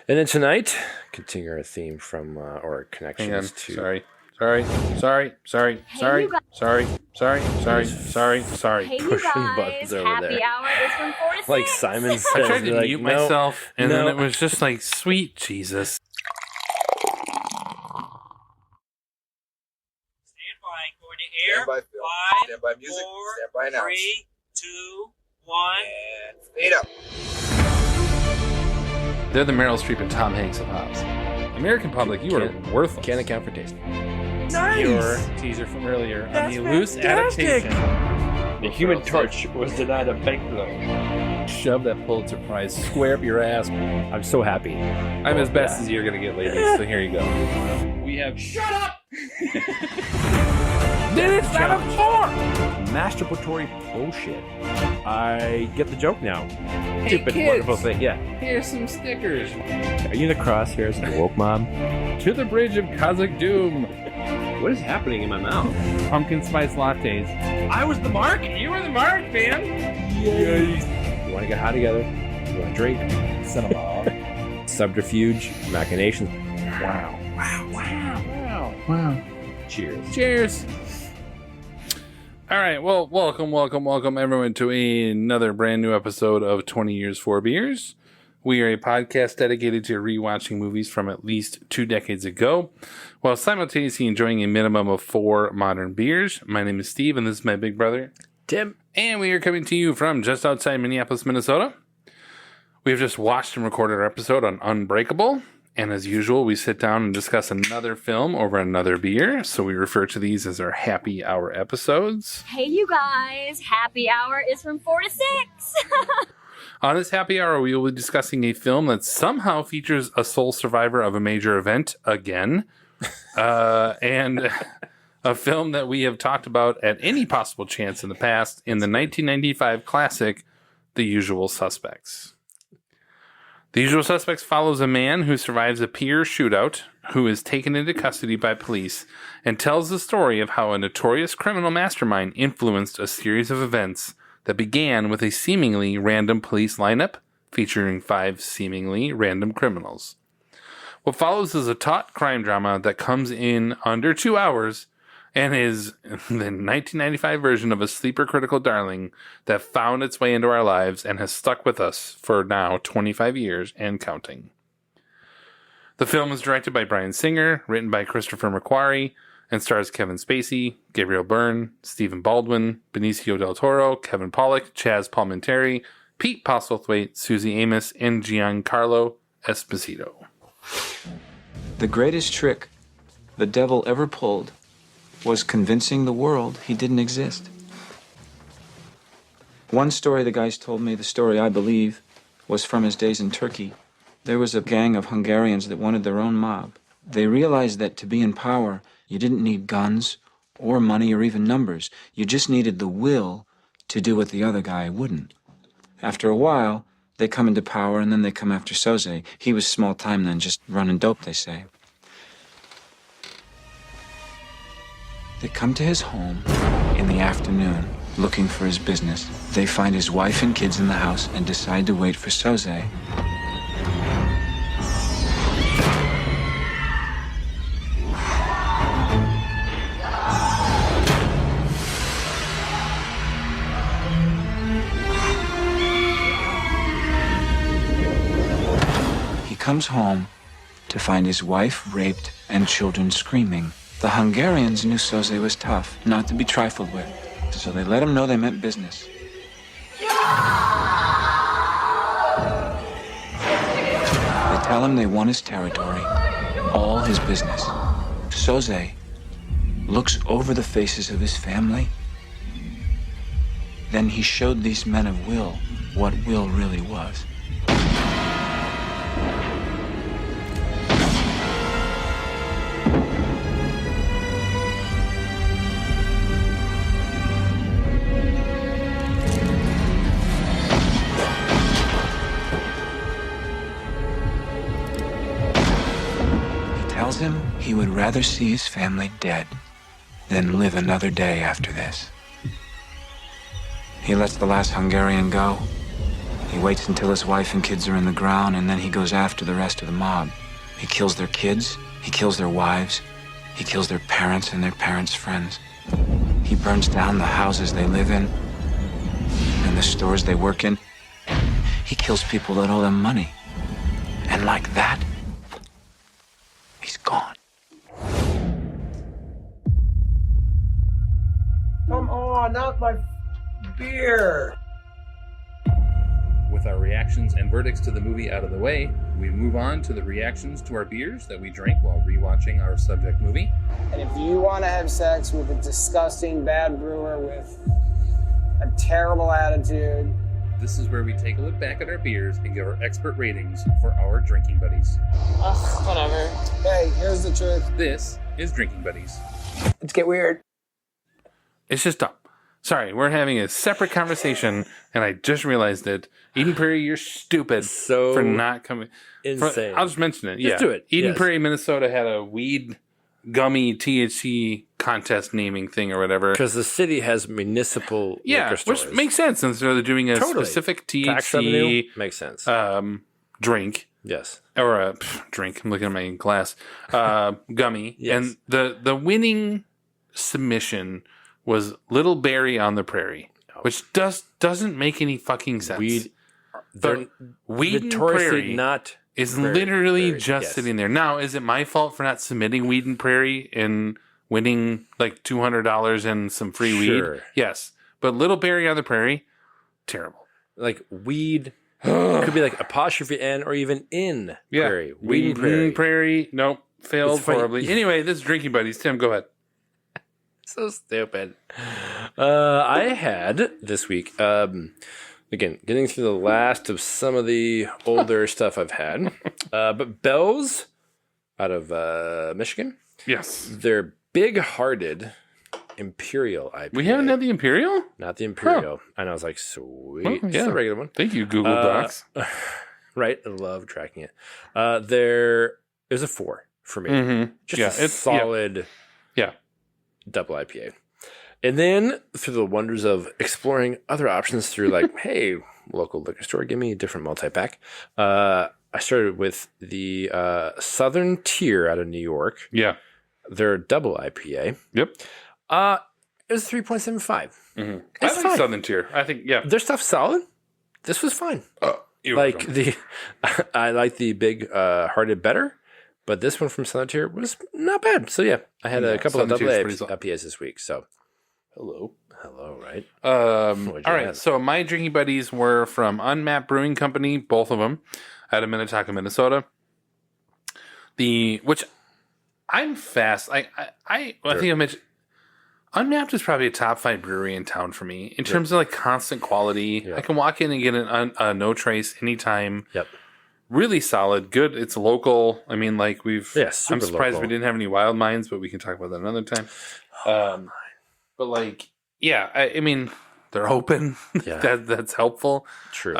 And then tonight, continue our theme from or connections to. Sorry. Hey, you Pushing guys, buttons over happy there. hour is from 4 to 6. Like Simon I says, tried to like, mute no, myself, and no. then it was just like, sweet Jesus. Stand by, going to air. Stand by, Phil. 5, Stand by music. 4, Stand by announce. 3, 2, 1. And fade up. They're the Meryl Streep and Tom Hanks of Hobbs. American public, you are worthless. Can't account for taste. Your teaser from earlier on the loose adaptation. The Human Torch was denied a bank loan. Shove that Pulitzer Prize square up your ass. I'm so happy. I'm as best as you're gonna get, ladies. So here you go. We have shut up. Then it's not a four. Masturbatory bullshit. I get the joke now. Stupid, kids. wonderful thing. Yeah. Here's some stickers. Are you in the crosshairs of the woke mob? To the bridge of Kazakh Doom. What is happening in my mouth? Pumpkin spice lattes. I was the mark. You were the mark, man. You want to get high together? You want to drink? Cinema. Subterfuge, machinations. Wow. Cheers. Cheers. All right. Well, welcome everyone to another brand new episode of 20 Years, 4 Beers. We are a podcast dedicated to rewatching movies from at least 2 decades ago, while simultaneously enjoying a minimum of 4 modern beers. My name is Steve, and this is my big brother, Tim. and we are coming to you from just outside Minneapolis, Minnesota. We have just watched and recorded our episode on Unbreakable, and as usual, we sit down and discuss another film over another beer, so we refer to these as our happy hour episodes. Hey, you guys, happy hour is from 4 to 6. On this happy hour, we will be discussing a film that somehow features a sole survivor of a major event again, and a film that we have talked about at any possible chance in the past in the 1995 classic, The Usual Suspects. The Usual Suspects follows a man who survives a peer shootout, who is taken into custody by police, and tells the story of how a notorious criminal mastermind influenced a series of events that began with a seemingly random police lineup featuring 5 seemingly random criminals. What follows is a taut crime drama that comes in under 2 hours and is the 1995 version of a sleeper critical darling that found its way into our lives and has stuck with us for now 25 years and counting. The film is directed by Bryan Singer, written by Christopher McQuarrie, and stars Kevin Spacey, Gabriel Byrne, Stephen Baldwin, Benicio del Toro, Kevin Pollak, Chaz Palminteri, Pete Postlethwaite, Susie Amos, and Giancarlo Esposito. The greatest trick the devil ever pulled was convincing the world he didn't exist. One story the guys told me, the story I believe, was from his days in Turkey. There was a gang of Hungarians that wanted their own mob. They realized that to be in power, you didn't need guns or money or even numbers. You just needed the will to do what the other guy wouldn't. After a while, they come into power and then they come after Soze. He was small time then, just running dope, they say. They come to his home in the afternoon looking for his business. They find his wife and kids in the house and decide to wait for Soze. He comes home to find his wife raped and children screaming. The Hungarians knew Soze was tough, not to be trifled with, so they let him know they meant business. They tell him they want his territory, all his business. Soze looks over the faces of his family. Then he showed these men of will what will really was. Tells him he would rather see his family dead than live another day after this. He lets the last Hungarian go, He waits until his wife and kids are in the ground, and then he goes after the rest of the mob. He kills their kids, he kills their wives, he kills their parents and their parents' friends. He burns down the houses they live in and the stores they work in. He kills people that owe them money. And like that, he's gone. Come on, not my beer. With our reactions and verdicts to the movie out of the way, we move on to the reactions to our beers that we drank while rewatching our subject movie. And if you want to have sex with a disgusting bad brewer with a terrible attitude, This is where we take a look back at our beers and give our expert ratings for our drinking buddies. ugh, whatever. Hey, here's the truth. This is Drinking Buddies. Let's get weird. It's just dumb. Sorry, we're having a separate conversation, and I just realized that. Eden Prairie, you're stupid So for not coming. insane. I'll just mention it. Just do it. Eden Yes. Prairie, Minnesota had a weed gummy THC contest naming thing or whatever. Because the city has municipal Yeah, liquor stores. which makes sense since they're doing a Totally. specific Tax revenue THC makes sense. drink. Yes. Or a drink. I'm looking at my glass. Gummy. Yes. And the winning submission was Little Berry on the Prairie, which doesn't make any fucking sense. Weed. They're Weed notoriously Prairie not is very literally berry. just Yes. sitting there. Now, is it my fault for not submitting Weed and Prairie and winning like $200 and some free Sure. weed? Yes. But Little Berry on the Prairie, terrible. like weed. Could be like apostrophe N or even in prairie. Weed and prairie. Nope. Failed It's funny. horribly. Anyway, this is Drinking Buddies. Tim, go ahead. So stupid. I had this week, again, getting through the last of some of the older stuff I've had, but Bell's out of Michigan, Yes. their big-hearted Imperial IPA. We haven't had the Imperial? Not the Imperial. And I was like, sweet. Oh, It's yeah. the regular one. Thank you, Google Docs. Right? I love tracking it. It was a 4 for me. Mm-hmm. Just Yeah, a it's- solid Yeah. double IPA. And then through the wonders of exploring other options through like, hey, local liquor store, give me a different multi-pack. I started with the Southern Tier out of New York. Yeah. Their double IPA. Yep. It was 3.75. Mm-hmm. It's I like fine. Southern Tier. I think, yeah. Their stuff's solid. This was fine. You Like I like the big hearted better, but this one from Southern Tier was not bad. So yeah, I had a couple of Southern double Tier's pretty IPAs this week. So hello, right? all What'd you right. have? So my drinking buddies were from Unmapped Brewing Company, both of them, out of Minnetonka, Minnesota. Which I'm fast. I think I mentioned Unmapped is probably a top 5 brewery in town for me in terms of like constant quality. Yeah. I can walk in and get a no trace anytime. Yep. Really solid, good. It's local. I mean, like I'm super surprised local. we didn't have any Wild Minds, but we can talk about that another time. But like, yeah, I mean, they're open. Yeah. That's helpful. True.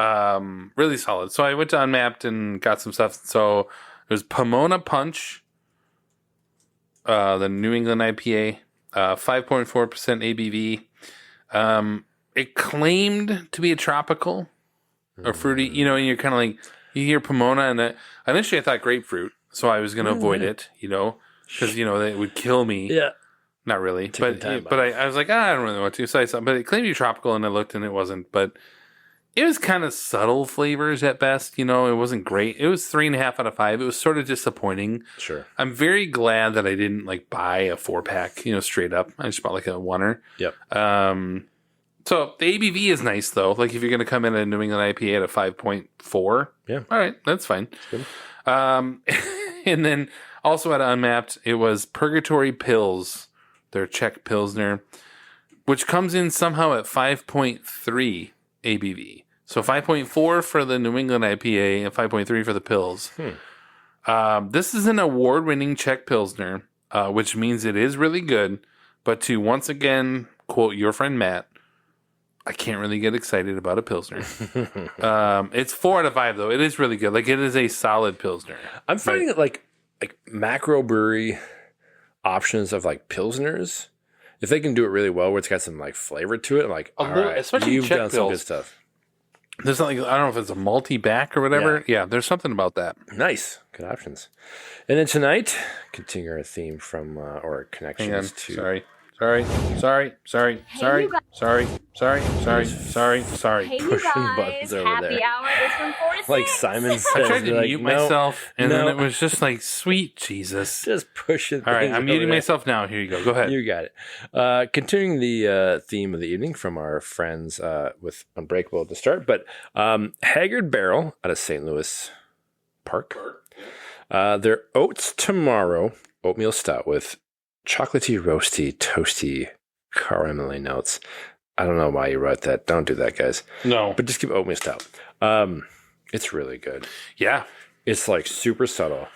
Really solid. So I went to Unmapped and got some stuff. So it was Pomona Punch, the New England IPA, 5.4% ABV. It claimed to be a tropical or fruity, and you're kind of like, you hear Pomona, and initially I thought grapefruit, so I was going to avoid it, because, it would kill me. yeah. Not really, Taking time but I was like, I don't really want to. So I saw, but it claimed to be tropical, and I looked, and it wasn't. But it was kind of subtle flavors at best. It wasn't great. It was 3.5 out of 5. It was sort of disappointing. Sure. I'm very glad that I didn't like buy a 4-pack, straight up. I just bought like a 1er. Yep. So the ABV is nice though. Like if you're going to come in a New England IPA at a 5.4, Yeah. all right, that's fine. good. And then also at Unmapped, it was Purgatory Pills, their Czech Pilsner, which comes in somehow at 5.3 ABV. So 5.4 for the New England IPA and 5.3 for the Pils. This is an award-winning Czech Pilsner, which means it is really good. But to once again quote your friend Matt, I can't really get excited about a Pilsner. It's 4 out of 5 though. It is really good. Like it is a solid Pilsner. I'm finding that like macro brewery options of like pilsners, if they can do it really well, where it's got some like flavor to it, I'm like, all right, especially you've Czech done some good Pils. stuff. There's like, I don't know if it's a multi-back or whatever. Yeah, there's something about that. Nice. Good options. And then tonight, continue our theme from, or Hang on. connections to... Sorry. Hey, you guys. Sorry. Hey, you Pushing guys. buttons over Happy there. hour is from 4 to 6. Like Simon says. I tried to like, mute no, myself, and then no. it was just like, sweet Jesus. Just pushing All right, things I'm muting over there. myself now. Here you go. Go ahead. You got it. Continuing the theme of the evening from our friends with Unbreakable to start, but Haggard Barrel out of St. Louis Park. Their Oats Tomorrow oatmeal stout with chocolatey, roasty, toasty, caramelly notes. I don't know why you wrote that. Don't do that, guys. No. But just keep oatmeal stout. It's really good. Yeah. It's like super subtle.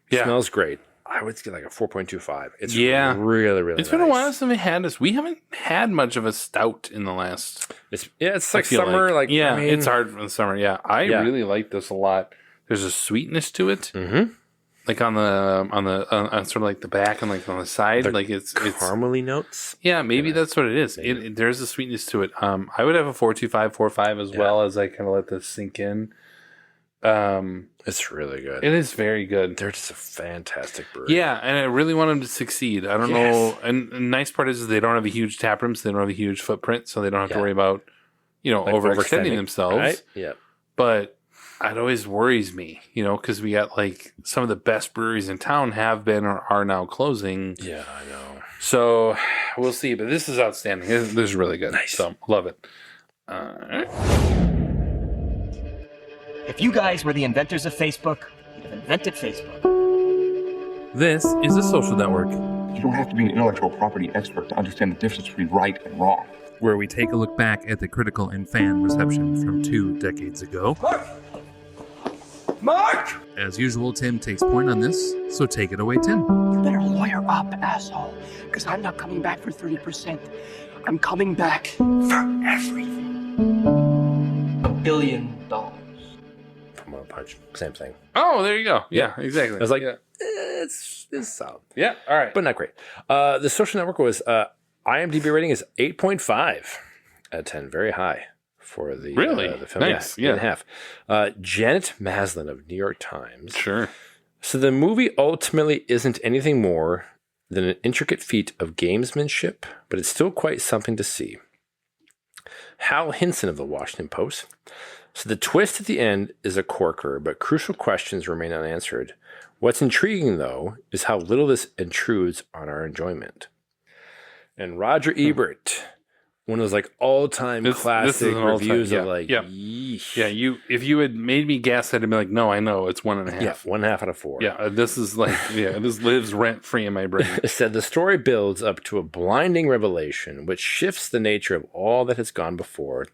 Yeah. Smells great. I would get like a 4.25. It's Yeah. really, really It's been a nice. while since we had this. We haven't had much of a stout in the last. It's like I feel summer. Like, yeah, I mean, it's hard for the summer. Yeah, I Yeah. really like this a lot. There's a sweetness to it, Mhm. like on sort of like the back and like on the side. The like it's caramely notes. yeah, maybe Yeah. that's what it is. Maybe. There's a sweetness to it. I would have a 4.25, 4.5 as well as I kind of let this sink in. It's really good. It is very good. They're just a fantastic brewery. Yeah, and I really want them to succeed. I don't know. And the nice part is they don't have a huge tap room, so they don't have a huge footprint, so they don't have to Yeah. worry about, Like overextending themselves. Right? Yeah. But it always worries me, because we got like some of the best breweries in town have been or are now closing. Yeah, I know. So we'll see. But this is outstanding. This is really good. Nice. So love it. If you guys were the inventors of Facebook, you'd have invented Facebook. This is a social network You don't have to be an intellectual property expert to understand the difference between right and wrong. where we take a look back at the critical and fan reception from 2 decades ago. Mark! As usual, Tim takes point on this, so take it away, Tim. You better lawyer up, asshole. Because I'm not coming back for 30%. I'm coming back for everything. $1 billion. From One Punch. Same thing. Oh, there you go. Yeah, exactly. I was like, yeah. it's solid. Yeah, all right. But not great. The social network was IMDb rating is 8.5 out of 10. Very high for the Really? the film. Nice. Yeah, Yeah. 8.5. Janet Maslin of New York Times. Sure. So the movie ultimately isn't anything more than an intricate feat of gamesmanship, but it's still quite something to see. Hal Hinson of the Washington Post. So the twist at the end is a corker, but crucial questions remain unanswered. What's intriguing, though, is how little this intrudes on our enjoyment. And Roger Ebert, one of those like all-time This is classic an all-time- reviews yeah, of like, yeah. yeesh. Yeah, if you had made me guess, I'd be like, no, I know it's 1.5. Yeah, 1.5 out of 4. Yeah, this is like, this lives rent free in my brain. It said the story builds up to a blinding revelation which shifts the nature of all that has gone before.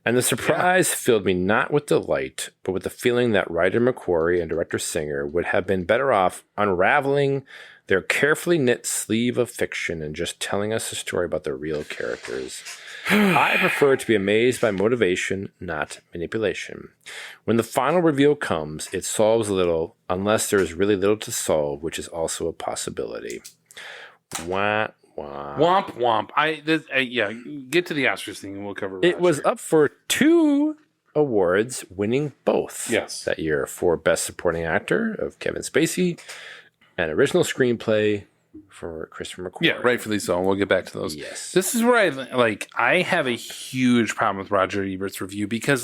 And the surprise filled me not with delight, but with the feeling that writer McQuarrie and director Singer would have been better off unraveling their carefully knit sleeve of fiction and just telling us a story about the real characters. I prefer to be amazed by motivation, not manipulation. When the final reveal comes, it solves little, unless there is really little to solve, which is also a possibility. Wah, wah. Womp womp. Get to the Oscars thing and we'll cover It was Roger. up for 2 awards, winning both Yes. that year for Best Supporting Actor of Kevin Spacey and Original Screenplay for Christopher McQuarrie. Yeah, rightfully so. And we'll get back to those. Yes. This is where I have a huge problem with Roger Ebert's review because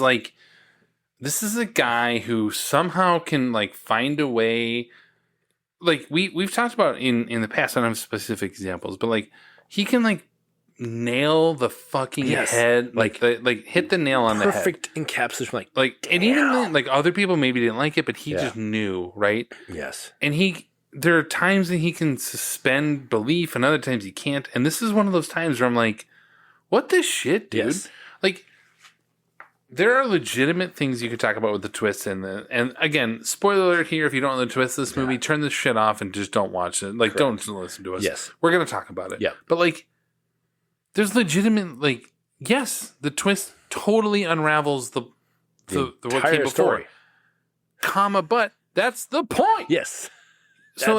this is a guy who somehow can find a way. We've talked about in the past. I don't have specific examples, but he can nail the fucking Yes. head, hit the nail on the head. Perfect encapsulation. And even then, other people maybe didn't like it, but he just knew, right? Yes. And there are times that he can suspend belief, and other times he can't. And this is one of those times where I'm like, "What the shit, dude?" Yes. There are legitimate things you could talk about with the twists and again, spoiler alert here. If you don't know the twist of this movie, turn this shit off and just don't watch it. Don't listen to us. Yes. We're gonna talk about it. Yeah. But there's legitimate yes, the twist totally unravels the what came entire before. story. Comma, but that's the point. Yes. So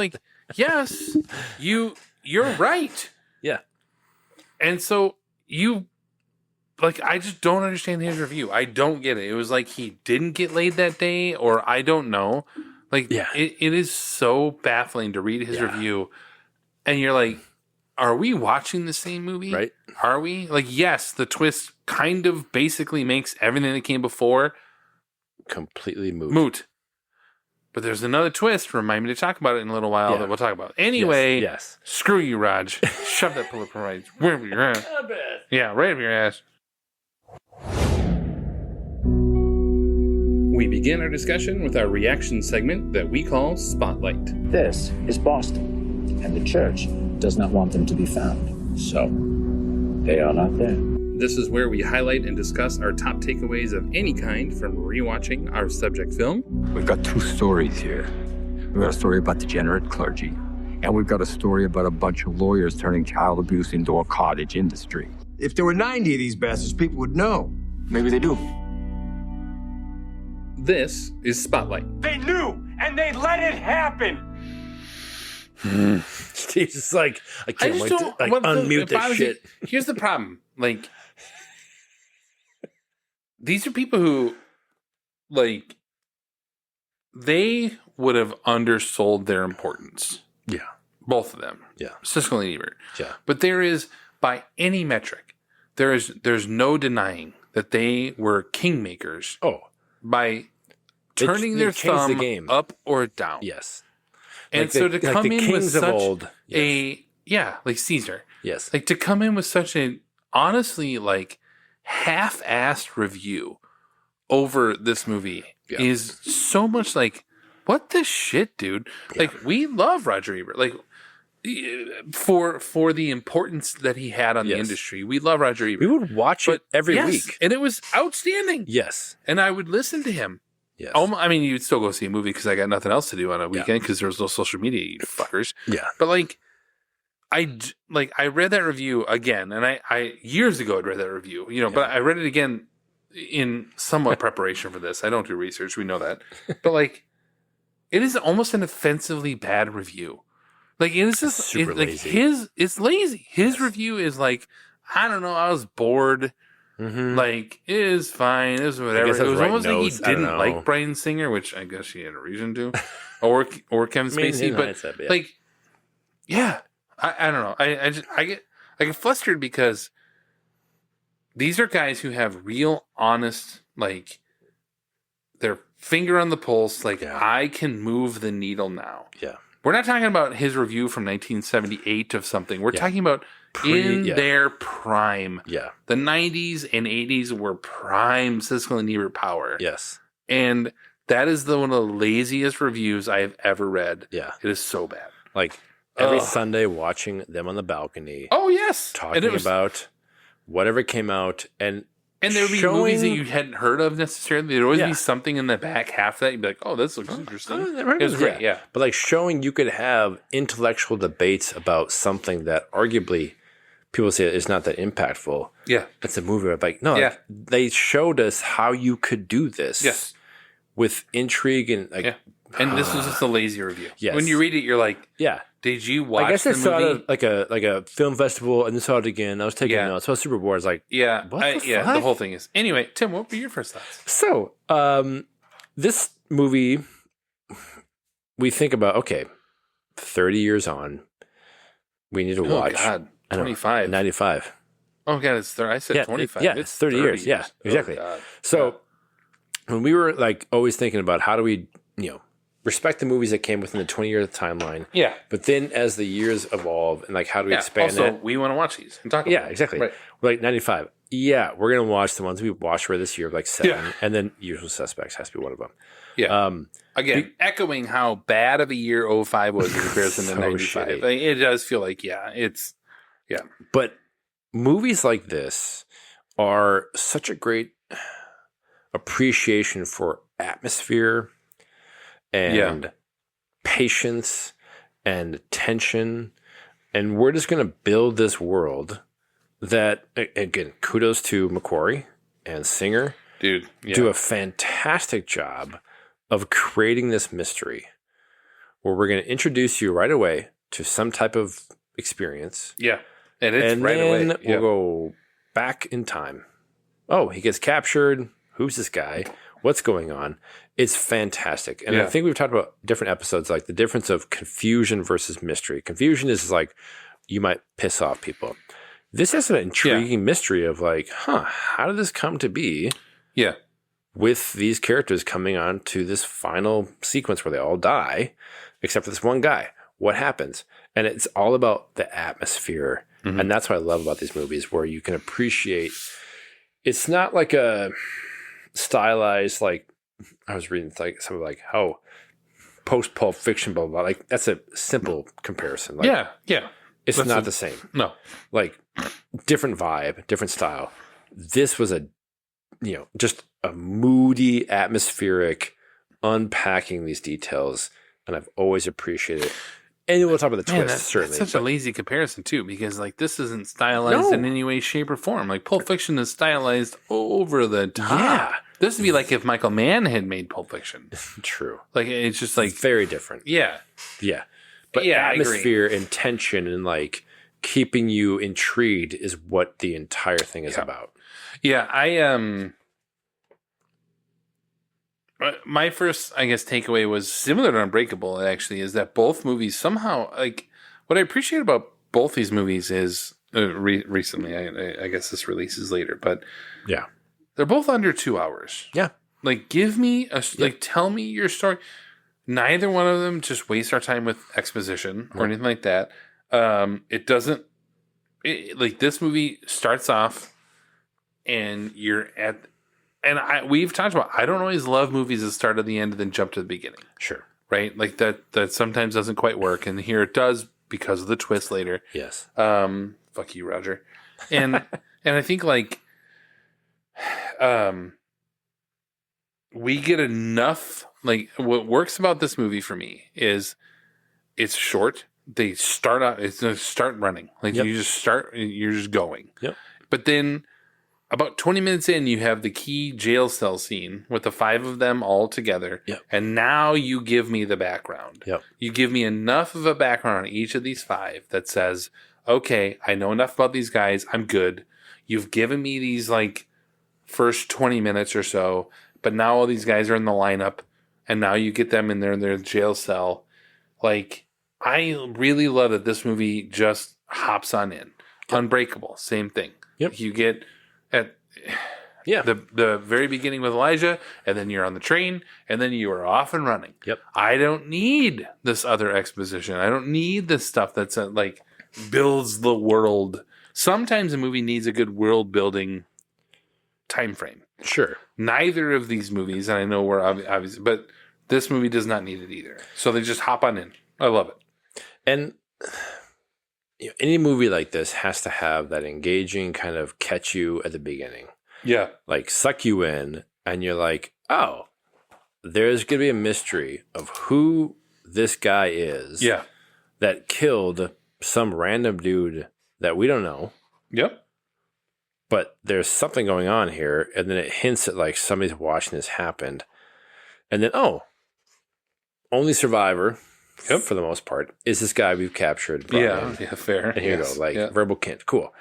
yes, you're right. Yeah. And so you like, I just don't understand his review. I don't get it. It was like he didn't get laid that day, or I don't know. Like, it is so baffling to read his review, and you're like, are we watching the same movie? Right. Are we? Like, yes, the twist kind of basically makes everything that came before completely moot. But there's another twist. Remind me to talk about it in a little while that we'll talk about. Anyway, Yes. Screw you, Raj. Shove that pull-up right wherever you're at. Yeah, right up your ass. We begin our discussion with our reaction segment that we call Spotlight. This is Boston, and the church does not want them to be found. So, they are not there. This is where we highlight and discuss our top takeaways of any kind from rewatching our subject film. We've got two stories here. We've got a story about degenerate clergy, and we've got a story about a bunch of lawyers turning child abuse into a cottage industry. If there were 90 of these bastards, people would know. Maybe they do. This is Spotlight. They knew, and they let it happen. Steve's just like, I can't just wait to don't- what the- unmute it this bothers shit. me. Here's the problem. Like, these are people who, like, they would have undersold their importance. Yeah. Both of them. Yeah. Siskel and Ebert. Yeah. But there is, by any metric, there's no denying that they were kingmakers. Oh. By turning they their changed the thumb game. up or down. Yes. And Like so the- to like come the in with kings of such old. like Caesar. Yes. Like to come in with such an honestly like half-assed review over this movie is so much like, what the shit, dude? Like, we love Roger Ebert. Like, for the importance that he had on the industry, we love Roger Ebert. We would watch it every week. And it was outstanding. Yes. And I would listen to him. Yes. I mean, you'd still go see a movie because I got nothing else to do on a weekend because there was no social media, you fuckers. Yeah. But like, I read that review again, and I years ago I'd read that review, but I read it again in somewhat preparation for this. I don't do research, we know that. But like, it is almost an offensively bad review. Like, it is just super lazy. it's lazy. His review is like, I don't know, I was bored. Like, it is fine. It was whatever. guess It that's was right almost like he notes. I don't didn't know. like Bryan Singer, which I guess he had a reason to, or Kevin Spacey. in But hindsight, yeah. like, yeah, I don't know. I get flustered because these are guys who have real, honest, like, their finger on the pulse. Like, I can move the needle now. Yeah. We're not talking about his review from 1978 of something. We're talking about in their prime. Yeah. The 90s and 80s were prime Siskel and Ebert power. Yes. And that is one of the laziest reviews I have ever read. Yeah. It is so bad. Like, every Sunday watching them on the balcony. Oh, yes. Talking about whatever came out. And there would be movies that you hadn't heard of necessarily. There'd always be something in the back half of that. You'd be like, oh, this looks interesting. It was great, yeah. But like showing you could have intellectual debates about something that arguably people say is not that impactful. Yeah. It's a movie. Like, no, like, they showed us how you could do this. Yes. With intrigue and like. And this was just a lazy review. Yes. When you read it, you're like, yeah. Did you watch I guess the I saw movie? it at like a film festival and then saw it again. I was taking notes. So I was super bored. I was like, yeah, what the yeah, fuck? the whole thing is. Anyway, Tim, what were your first thoughts? So, this movie, we think about, okay, 30 years on, we need to watch. Oh, God. I know, 25. 95. Oh, God, it's 30. I said 25. Yeah, it's 30 years. Yeah, exactly. God. So, when we were like always thinking about how do we, respect the movies that came within the 20-year timeline. Yeah. But then as the years evolve and like how do we expand also, that? we want to watch these and talk about Yeah, them. exactly. Right. We're like 95. Yeah, we're going to watch the ones we watched for this year, like 7. Yeah. And then Usual Suspects has to be one of them. Yeah. Again, echoing how bad of a year 05 was in comparison to So 95. shitty. Like, it does feel like, it's. But movies like this are such a great appreciation for atmosphere and patience and tension. And we're just going to build this world that, again, kudos to McQuarrie and Singer. Dude, do a fantastic job of creating this mystery where we're going to introduce you right away to some type of experience. Yeah. And it's right then away. we'll go back in time oh, he gets captured. Who's this guy? What's going on? It's fantastic. And I think we've talked about different episodes, like the difference of confusion versus mystery. Confusion is like you might piss off people. This has an intriguing mystery of like, how did this come to be? Yeah. With these characters coming on to this final sequence where they all die, except for this one guy. What happens? And it's all about the atmosphere. Mm-hmm. And that's what I love about these movies, where you can appreciate. It's not like a stylized, like I was reading like something like how post Pulp Fiction, blah, blah, blah. Like that's a simple comparison. Like, yeah. It's not the same. No. Like different vibe, different style. This was just a moody, atmospheric unpacking these details. And I've always appreciated it. And we'll talk about the twist, certainly. That's such a lazy comparison, too, because like this isn't stylized in any way, shape, or form. Like Pulp Fiction is stylized over the top. Yeah. This would be like if Michael Mann had made Pulp Fiction. True. Like it's just like very different. Yeah. Yeah. But atmosphere and tension and like keeping you intrigued is what the entire thing is about. Yeah, my first, I guess, takeaway was similar to Unbreakable, actually, is that both movies somehow, like, what I appreciate about both these movies is, recently, I guess this releases later, but yeah, they're both under 2 hours. Yeah. Like, give me, like, tell me your story. Neither one of them just waste our time with exposition or anything like that. It doesn't, like, this movie starts off and you're at, and we've talked about, I don't always love movies that start at the end and then jump to the beginning. Sure. Right? Like that sometimes doesn't quite work. And here it does because of the twist later. Yes. Fuck you, Roger. And I think like we get enough, like what works about this movie for me is it's short. They start out, it's going to start running. Like you just start, you're just going. Yep. But then about 20 minutes in, you have the key jail cell scene with the 5 of them all together. Yep. And now you give me the background. Yep. You give me enough of a background on each of these 5 that says, okay, I know enough about these guys. I'm good. You've given me these like first 20 minutes or so, but now all these guys are in the lineup and now you get them in their jail cell. Like, I really love that this movie just hops on in. Yep. Unbreakable, same thing. Yep. You get at the very beginning with Elijah, and then you're on the train, and then you are off and running. Yep. I don't need this other exposition. I don't need this stuff that's like builds the world. Sometimes a movie needs a good world building time frame. Sure. Neither of these movies, and I know we're obvious, but this movie does not need it either. So they just hop on in. I love it. And any movie like this has to have that engaging kind of catch you at the beginning. Yeah. Like suck you in and you're like, oh, there's going to be a mystery of who this guy is. Yeah. That killed some random dude that we don't know. Yep. But there's something going on here. And then it hints at like somebody's watching this happen. And then, only survivor. Yep. For the most part, is this guy we've captured. Yeah, fair. And here you go, like verbal hint. Cool.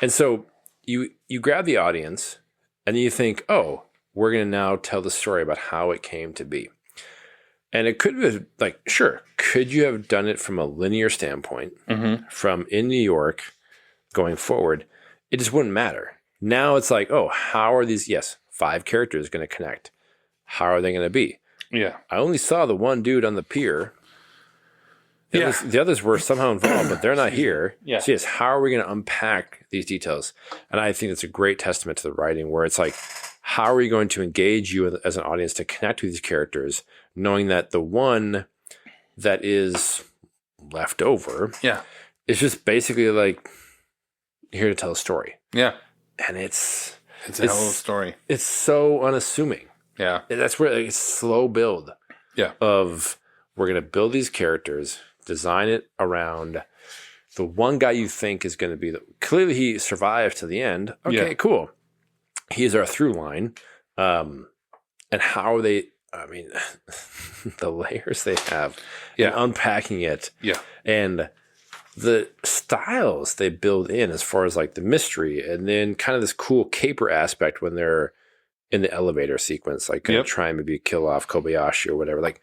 And so you grab the audience and then you think, oh, we're going to now tell the story about how it came to be. And it could have, like, sure, could you have done it from a linear standpoint, from in New York going forward? It just wouldn't matter. Now it's like, oh, how are these, 5 characters going to connect? How are they going to be? Yeah. I only saw the one dude on the pier. The others were somehow involved, but they're not here. Yeah. So how are we going to unpack these details? And I think it's a great testament to the writing where it's like, how are we going to engage you as an audience to connect with these characters, knowing that the one that is left over is just basically like here to tell a story. Yeah. And it's a hell of a story. It's so unassuming. Yeah. That's where it's slow build. Yeah. Of we're going to build these characters, design it around the one guy you think is going to be clearly he survived to the end. Okay, cool. He's our through line. And how are they, I mean, the layers they have. Yeah. And unpacking it. Yeah. And the styles they build in as far as like the mystery, and then kind of this cool caper aspect when they're in the elevator sequence, like kind of trying maybe kill off Kobayashi or whatever. Like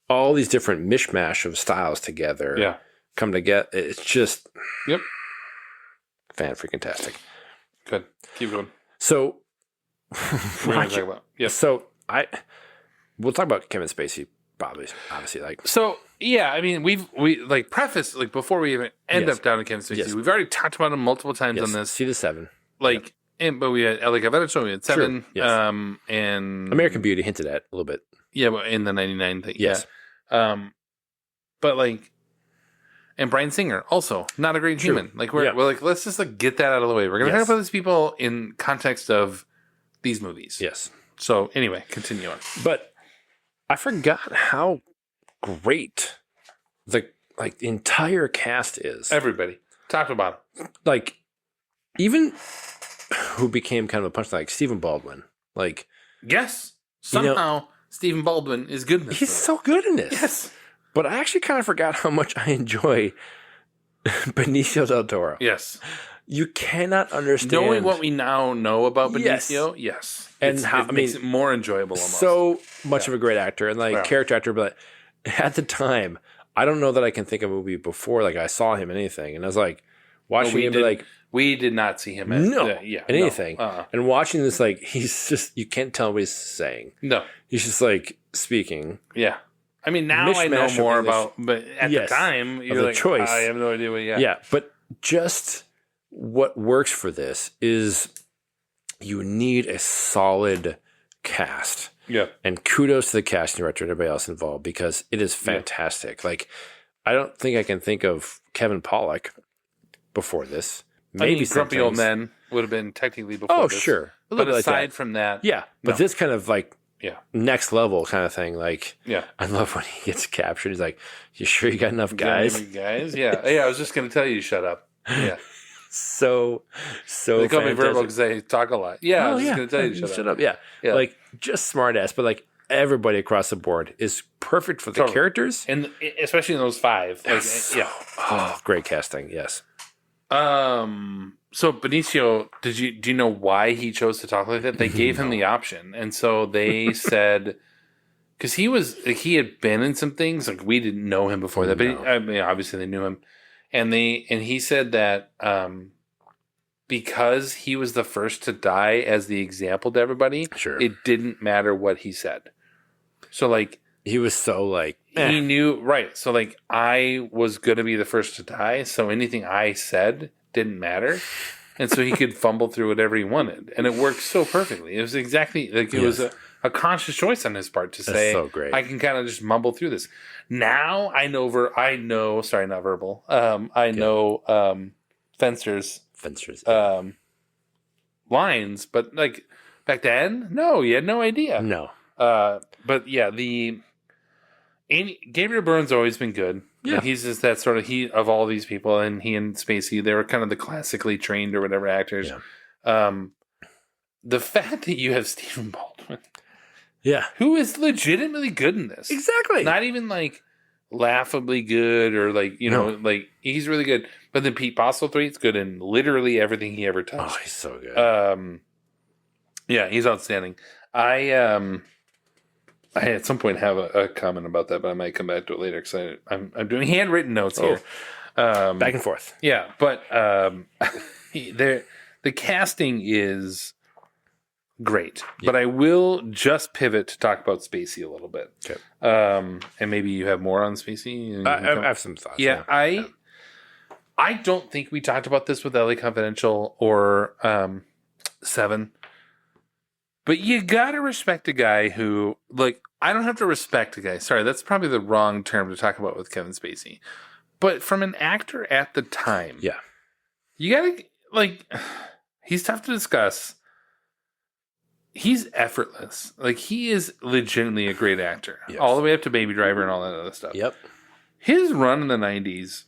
all these different mishmash of styles together come together. It's just fan-freaking-tastic. Good. Keep going. So, we'll talk about. Yep. So we'll talk about Kevin Spacey, obviously. Like, so yeah, I mean, we like preface like before we even end up down to Kevin Spacey. We've already talked about him multiple times on this. See the 7. Like, but we had LA Confidential, we had 7, Sure. and American Beauty hinted at a little bit. Yeah, but in the 99 thing. Yes. Yeah. But like, and Bryan Singer also not a great human. Like we're like, let's just like get that out of the way. We're gonna talk about these people in context of these movies. Yes. So anyway, continue on. But I forgot how great the entire cast is. Everybody, top to bottom. Like, even who became kind of a punchline, like Stephen Baldwin. Like, yes, somehow Stephen Baldwin is good in this. He's so good in this. Yes. But I actually kind of forgot how much I enjoy Benicio del Toro. Yes. You cannot understand. Knowing what we now know about Benicio, yes. And it makes it more enjoyable almost. So much of a great actor and like character actor, but at the time, I don't know that I can think of a movie before like I saw him in anything. And I was like, watching him like... We did not see him in anything. And watching this, like, he's just... You can't tell what he's saying. No. He's just like speaking. Yeah. I mean, now I know more about, but at the time, you're like, choice. I have no idea what. Yeah, but just what works for this is you need a solid cast. Yeah, and kudos to the casting director and everybody else involved because it is fantastic. Like, I don't think I can think of Kevin Pollak before this. Maybe Grumpy Old Men would have been technically before. Oh, this. sure, but aside from that, but this kind of like. Yeah. Next level kind of thing. Like, yeah. I love when he gets captured. He's like, you sure you got enough guys? Yeah. I was just going to tell you to shut up. Yeah. so they call me verbal because they talk a lot. Yeah. I was just going to tell you to shut up. Yeah. Like, just smart ass, but like everybody across the board is perfect for the characters. And especially in those 5. Like, Oh, great casting. Yes. So Benicio, do you know why he chose to talk like that? They gave him the option, and so they said because he had been in some things like we didn't know him before that, but I mean, obviously they knew him, and he said that because he was the first to die as the example to everybody, it didn't matter what he said. So like he was so like he knew so like I was gonna be the first to die, so anything I said didn't matter, and so he could fumble through whatever he wanted, and it worked so perfectly. It was exactly like it was a conscious choice on his part to say, so great. I can kind of just mumble through this. Now I know sorry, not verbal. I know Fencer's lines, but like back then, no, you had no idea. No. But yeah, Gabriel Byrne's always been good. Yeah. Like he's just that sort of of all these people, and he and Spacey, they were kind of the classically trained or whatever actors. Yeah. The fact that you have Stephen Baldwin, who is legitimately good in this, exactly, not even like laughably good or like like he's really good. But then Pete Postlethwaite's good in literally everything he ever touched. Oh, he's so good. Yeah, he's outstanding. I at some point have a comment about that, but I might come back to it later because I'm doing handwritten notes here. Back and forth. Yeah, but the casting is great. Yeah. But I will just pivot to talk about Spacey a little bit. Okay. And maybe you have more on Spacey? I have some thoughts. Yeah, I don't think we talked about this with LA Confidential or 7. But you gotta respect a guy who, like, I don't have to respect a guy. Sorry, that's probably the wrong term to talk about with Kevin Spacey. But from an actor at the time, you gotta, like, he's tough to discuss. He's effortless. Like, he is legitimately a great actor. Yes. All the way up to Baby Driver and all that other stuff. Yep. His run in the 90s,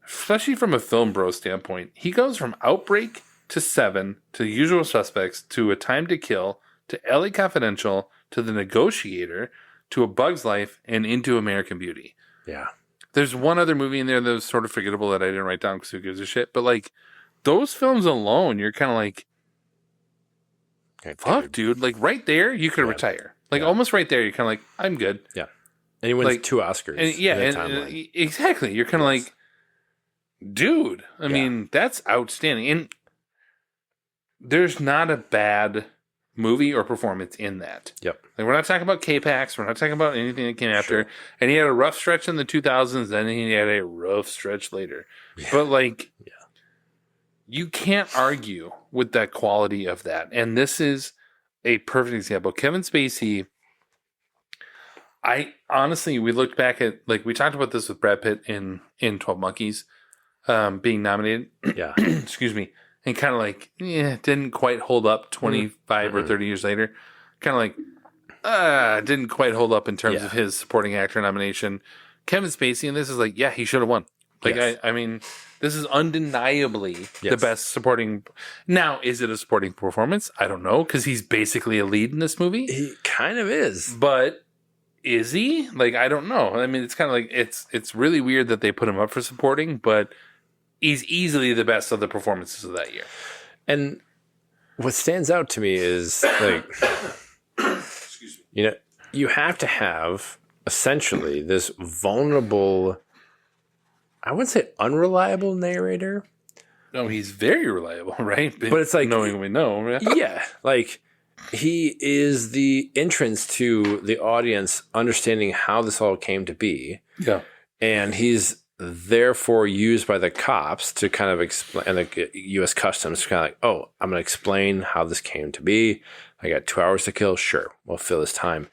especially from a film bro standpoint, he goes from Outbreak to 7 to The Usual Suspects to A Time to Kill to LA Confidential, to The Negotiator, to A Bug's Life, and into American Beauty. Yeah. There's one other movie in there that was sort of forgettable that I didn't write down because who gives a shit. But like those films alone, you're kind of like, fuck, dude. Like right there, you could retire. Like almost right there, you're kind of like, I'm good. Yeah. And he wins Like, 2 Oscars. And exactly. You're kind of like, dude. I mean, that's outstanding. And there's not a bad movie or performance in that. Yep. Like we're not talking about K-Pax. We're not talking about anything that came after. And he had a rough stretch in the 2000s. Then he had a rough stretch later. Yeah. But like, you can't argue with that quality of that. And this is a perfect example. Kevin Spacey. I honestly, we looked back at, like, we talked about this with Brad Pitt in 12 Monkeys being nominated. Yeah. Excuse me. And kind of like, didn't quite hold up 25 or 30 years later. Kind of like, didn't quite hold up in terms of his supporting actor nomination. Kevin Spacey in this is like, he should have won. Like, I mean, this is undeniably the best supporting. Now, is it a supporting performance? I don't know, because he's basically a lead in this movie. He kind of is. But is he? Like, I don't know. I mean, it's kind of like, it's really weird that they put him up for supporting, but he's easily the best of the performances of that year. And what stands out to me is, like, you know, you have to have essentially this vulnerable, I wouldn't say unreliable narrator. No, he's very reliable, right? But it's like, knowing we know. Yeah. Like, he is the entrance to the audience understanding how this all came to be. Yeah. And he's therefore used by the cops to kind of explain, and the U.S. Customs kind of like, oh, I'm going to explain how this came to be. I got 2 hours to kill. Sure, we'll fill this time.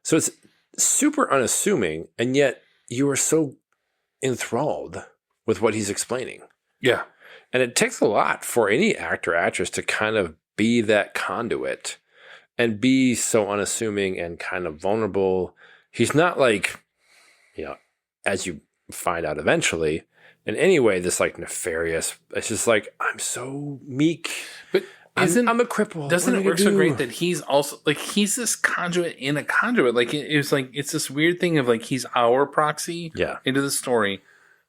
So it's super unassuming, and yet you are so enthralled with what he's explaining. Yeah. And it takes a lot for any actor or actress to kind of be that conduit and be so unassuming and kind of vulnerable. He's not like, you know, as you find out eventually, in any way, this like nefarious. It's just like, I'm so meek, but I'm a cripple. Doesn't it work so great that he's also like, he's this conduit in a conduit? Like it's like, it's this weird thing of like, he's our proxy into the story,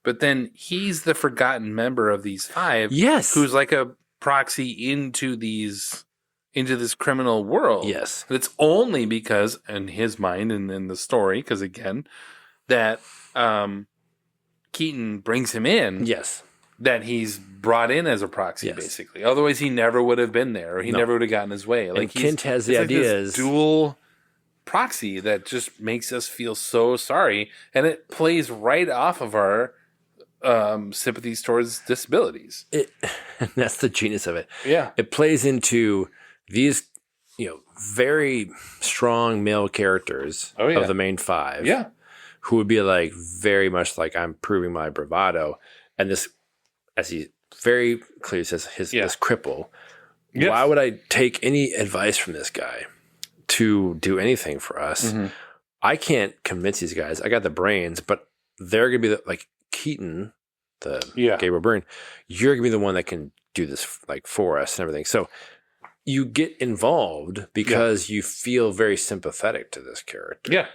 but then he's the forgotten member of these 5. Yes. Who's like a proxy into this criminal world. Yes. And it's only because, in his mind and in the story, because again, that Keaton brings him in. Yes. That he's brought in as a proxy, basically. Otherwise, he never would have been there, or he never would have gotten his way. Like, and Kent has the ideas. Dual proxy that just makes us feel so sorry, and it plays right off of our sympathies towards disabilities. And that's the genius of it. Yeah. It plays into these, you know, very strong male characters of the main 5. Yeah. Who would be like very much like, I'm proving my bravado. And this, as he very clearly says, this cripple. Yes. Why would I take any advice from this guy to do anything for us? Mm-hmm. I can't convince these guys. I got the brains, but they're going to be like Keaton, the Gabriel Byrne. You're going to be the one that can do this like for us and everything. So you get involved because you feel very sympathetic to this character. Yeah.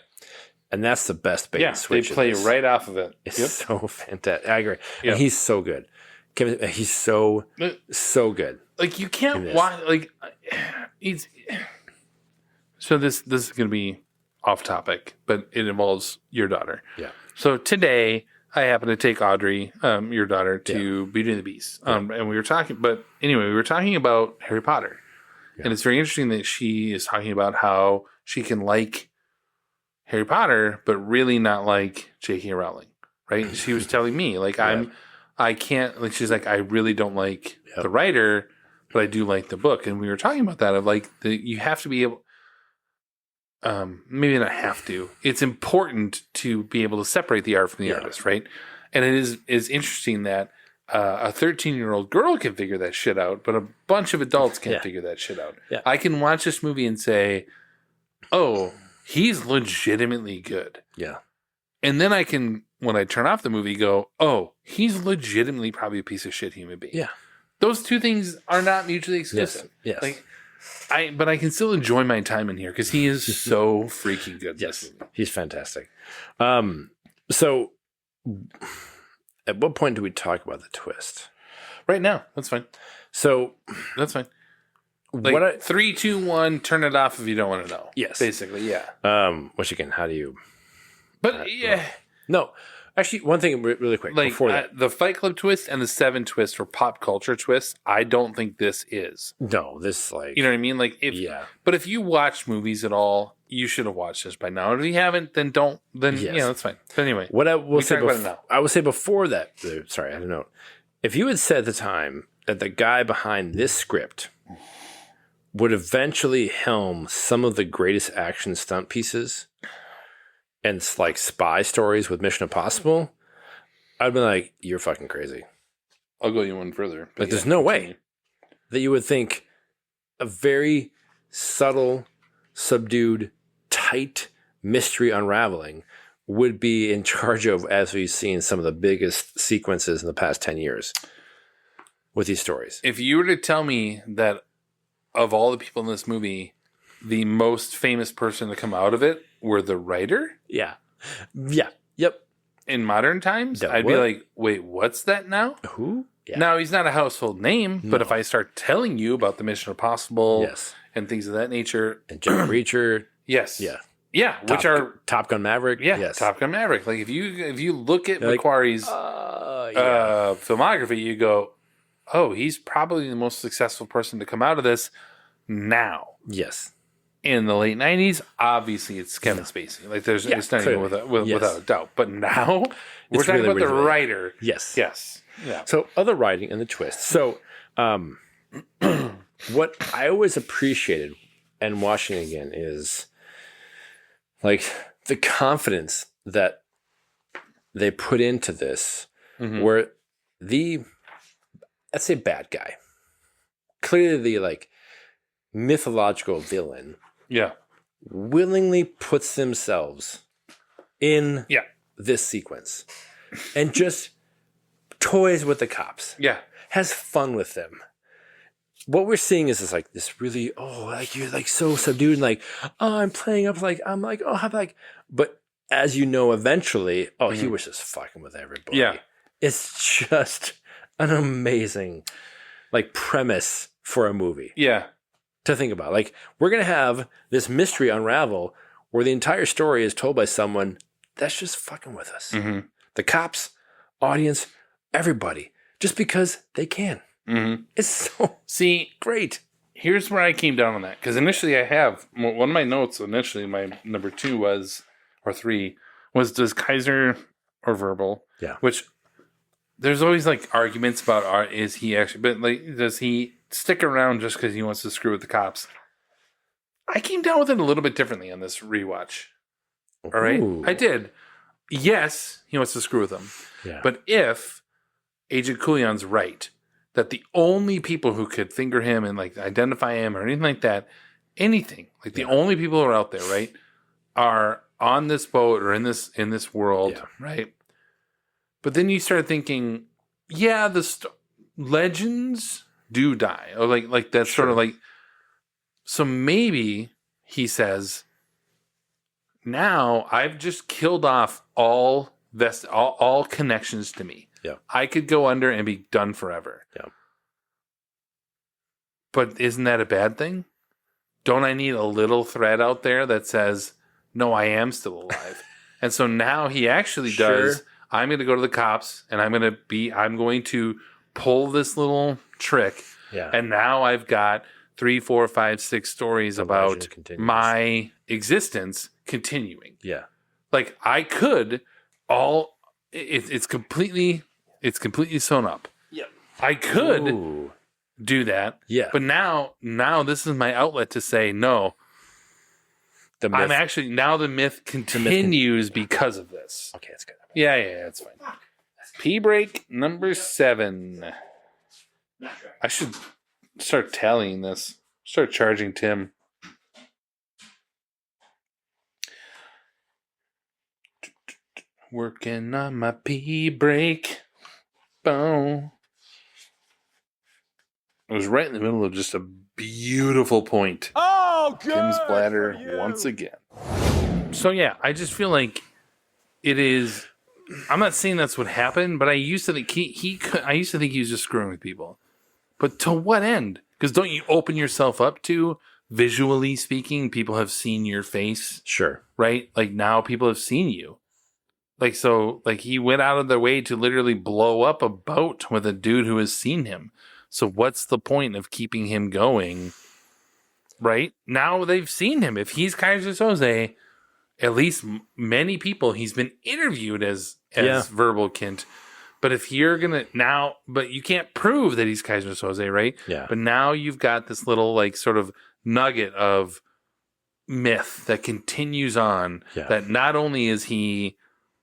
And that's the best bait and switch. They play right off of it. It's so fantastic. I agree. Yeah. And he's so good. Kevin, he's so good. Like, you can't watch, like, he's. So this is going to be off topic, but it involves your daughter. Yeah. So today, I happened to take Audrey, your daughter, to Beauty and the Beast. And we were talking, but anyway, we were talking about Harry Potter. Yeah. And it's very interesting that she is talking about how she can like Harry Potter, but really not like J.K. Rowling, right? She was telling me, like, I can't, like, she's like, I really don't like the writer, but I do like the book. And we were talking about that of like, you have to be able, maybe not have to, it's important to be able to separate the art from the artist, right? And it is interesting that a 13-year-old girl can figure that shit out, but a bunch of adults can't figure that shit out. Yeah. I can watch this movie and say, oh, he's legitimately good. Yeah. And then I can, when I turn off the movie, go, oh, he's legitimately probably a piece of shit human being. Yeah. Those two things are not mutually exclusive. Yes. Like, but I can still enjoy my time in here because he is so freaking good. Yes. He's fantastic. So At what point do we talk about the twist? Right now, that's fine. So that's fine. Like 3, 2, 1. Turn it off if you don't want to know. Yes, basically, yeah. Which again, how do you? But yeah, no. Actually, one thing really quick like before that, the Fight Club twist and the Seven twist or pop culture twist. I don't think this is. No, this like you know what I mean. Like but if you watch movies at all, you should have watched this by now. If you haven't, then don't. Then Yes. that's fine. But anyway, what I will say talk about it now. I will say before that. Sorry, I don't know. If you had said at the time that the guy behind this script would eventually helm some of the greatest action stunt pieces and like spy stories with Mission Impossible, I'd be like, you're fucking crazy. I'll go you one further. Like, there's no way that you would think a very subtle, subdued, tight mystery unraveling would be in charge of, as we've seen, some of the biggest sequences in the past 10 years with these stories. If you were to tell me that of all the people in this movie, the most famous person to come out of it were the writer? Yeah. Yep. In modern times, I'd be like, wait, what's that now? Who? Yeah. Now, he's not a household name, but if I start telling you about the Mission Impossible and things of that nature. And Jack Reacher. Yes. Yeah. Yeah, which are Top Gun Maverick. Yeah, yes. Top Gun Maverick. Like if you look at Like, Macquarie's filmography, you go, oh, he's probably the most successful person to come out of this now. Yes. In the late 90s, obviously it's Kevin Spacey. Like there's it's not even without a doubt. But now we're It's talking really about the original. writer. Yes. Yes. Yeah. So other writing and the twist. So what I always appreciated and watching again is like the confidence that they put into this, where let's say bad guy, clearly the like mythological villain, willingly puts themselves in this sequence and just toys with the cops. Yeah. Has fun with them. What we're seeing is this really, like you're like so subdued and like, I'm playing up like, I'm like, I'm like, but as you know, eventually, he was just fucking with everybody. Yeah. It's just an amazing like premise for a movie. Yeah. To think about. Like, we're going to have this mystery unravel where the entire story is told by someone that's just fucking with us. Mm-hmm. The cops, audience, everybody, just because they can. Mm-hmm. It's so great. Here's where I came down on that. Because initially I have, one of my notes, initially my number 2 was, or 3, was does Kaiser or Verbal? Yeah. Which there's always like arguments about is he actually, but like, does he stick around just because he wants to screw with the cops? I came down with it a little bit differently on this rewatch. All right. Ooh. I did. Yes, he wants to screw with them. Yeah. But if Agent Coulion's right, that the only people who could finger him and like identify him or anything like that, the only people who are out there, right, are on this boat or in this world, right? But then you start thinking, the legends do die, or like that's sort of like. So maybe he says, now I've just killed off all connections to me. Yeah. I could go under and be done forever. Yeah. But isn't that a bad thing? Don't I need a little thread out there that says, no, I am still alive? And so now he actually does, I'm going to go to the cops and I'm going to pull this little trick. Yeah. And now I've got 3, 4, 5, 6 stories about my existence continuing. Yeah. Like I could it's completely sewn up. Yeah. I could do that. Yeah. But now this is my outlet to say no. The myth. I'm actually now the myth continues because of this. Okay, that's good. Yeah, it's fine. Pee break number 7. I should start tallying this. Start charging Tim. Working on my pee break. Boom. It was right in the middle of just a beautiful point. Oh, good. Tim's bladder once again. So yeah, I just feel like it is I'm not saying that's what happened, but I used to think I used to think he was just screwing with people. But to what end? Because don't you open yourself up to, visually speaking, people have seen your face? Sure. Right? Like now people have seen you. Like, so, like he went out of their way to literally blow up a boat with a dude who has seen him. So what's the point of keeping him going? Right? Now they've seen him. If he's Kaiser Soze, at least many people, he's been interviewed as Verbal Kint. But if you're going to now, but you can't prove that he's Kaiser Soze, right? Yeah. But now you've got this little like sort of nugget of myth that continues on that not only is he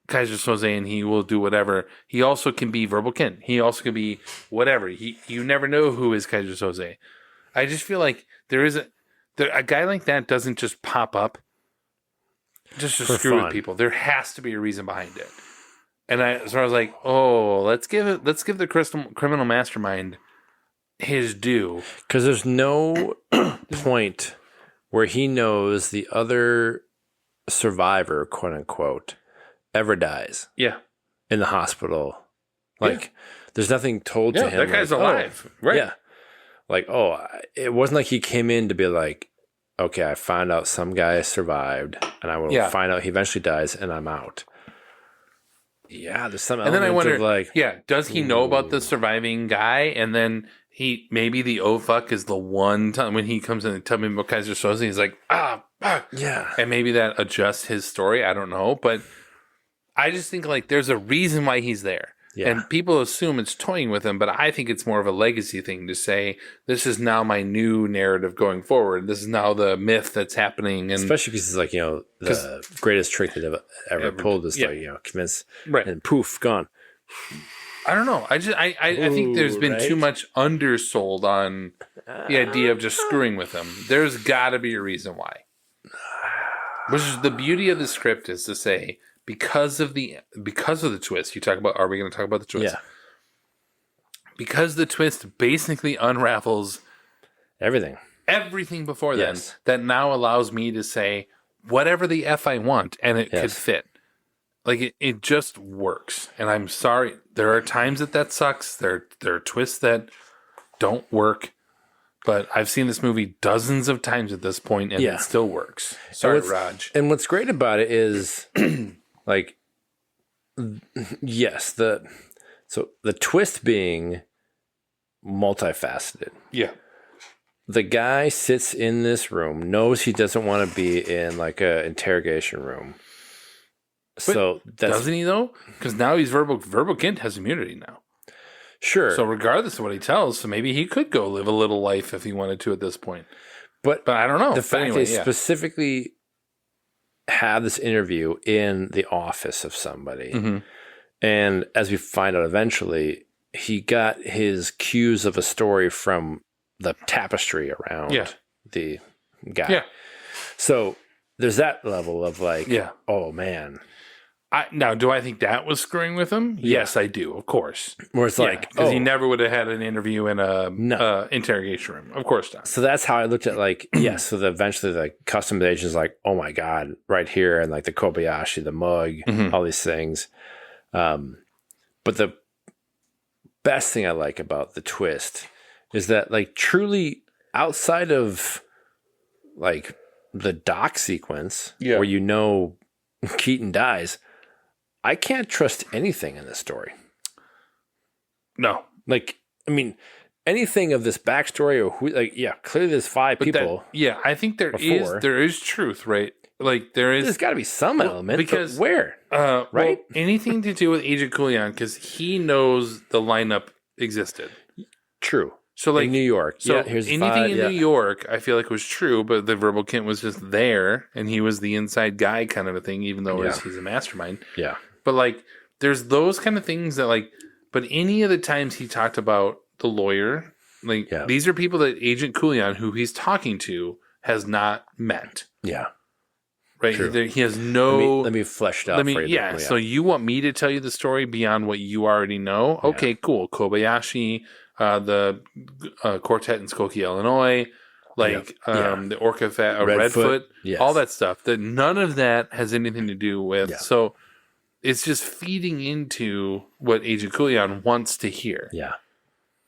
Kaiser Soze and he will do whatever, he also can be Verbal Kint. He also could be whatever. You never know who is Kaiser Soze. I just feel like there is a guy like that doesn't just pop up just to screw with people. There has to be a reason behind it. And I was like, oh, let's give the criminal mastermind his due. Because there's no point where he knows the other survivor, quote unquote, ever dies. Yeah. In the hospital. Like, there's nothing told to him. That guy's like, alive. Right. Yeah. Like, it wasn't like he came in to be like, okay, I found out some guy survived and I will find out he eventually dies and I'm out. Yeah, there's some element and then I wonder, of like, does he know about the surviving guy? And then maybe the fuck is the one time when he comes in and tells me about Kaiser Soze, he's like, yeah. And maybe that adjusts his story. I don't know, but I just think like there's a reason why he's there. Yeah. And people assume it's toying with him, but I think it's more of a legacy thing to say, this is now my new narrative going forward. This is now the myth that's happening. And especially because it's like, the greatest trick that I've ever pulled is like, convince, and poof, gone. I don't know. I think there's been too much undersold on the idea of just screwing with him. There's got to be a reason why. Which is the beauty of the script is to say, because of the twist, you talk about, are we going to talk about the twist? Yeah. Because the twist basically unravels everything before then, that now allows me to say whatever the F I want, and it could fit. Like it just works. And I'm sorry, there are times that sucks. There are twists that don't work. But I've seen this movie dozens of times at this point, and it still works. Sorry, Raj. And what's great about it is, like, yes, the twist being multifaceted. Yeah. The guy sits in this room, knows he doesn't want to be in like a interrogation room. But doesn't he though? Because now he's Verbal Kint has immunity now. Sure. So regardless of what he tells, so maybe he could go live a little life if he wanted to at this point. But I don't know. The fact they specifically have this interview in the office of somebody, and as we find out eventually, he got his cues of a story from the tapestry around the guy. Yeah. So there's that level of like, oh man. Now, do I think that was screwing with him? Yes, I do, of course. Where it's like, because he never would have had an interview in a interrogation room. Of course not. So that's how I looked at like, so eventually the customization is like, oh my God, right here. And like the Kobayashi, the mug, all these things. But the best thing I like about the twist is that like truly outside of like the dock sequence where Keaton dies, I can't trust anything in this story. No. Like, I mean, anything of this backstory or who, like, clearly there's five people. I think there is truth, right? Like there's got to be some element, because where, right? Well, anything to do with Agent Coulion, because he knows the lineup existed. True. So like in New York, so here's anything in New York, I feel like was true, but the Verbal Kint was just there, and he was the inside guy kind of a thing, even though he's a mastermind. Yeah. But like, there's those kind of things that like, but any of the times he talked about the lawyer, like these are people that Agent Coulion, who he's talking to, has not met. Yeah. Right. He has no. Let me flesh it out for you. Yeah. So you want me to tell you the story beyond what you already know? Okay, cool. Kobayashi, the quartet in Skokie, Illinois, the Orca Redfoot, all that stuff. That none of that has anything to do with. So it's just feeding into what Agent Kulian wants to hear. Yeah.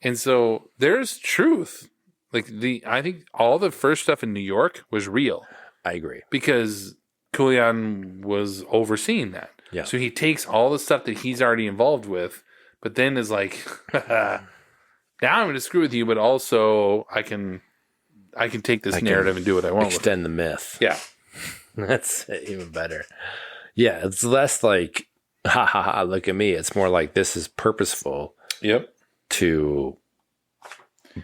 And so there's truth. Like I think all the first stuff in New York was real. I agree. Because Kulian was overseeing that. Yeah. So he takes all the stuff that he's already involved with, but then is like, now I'm going to screw with you, but also I can take this narrative and do what I want. Extend the myth. Yeah. That's even better. Yeah. It's less like, ha ha ha, look at me. It's more like this is purposeful. Yep. To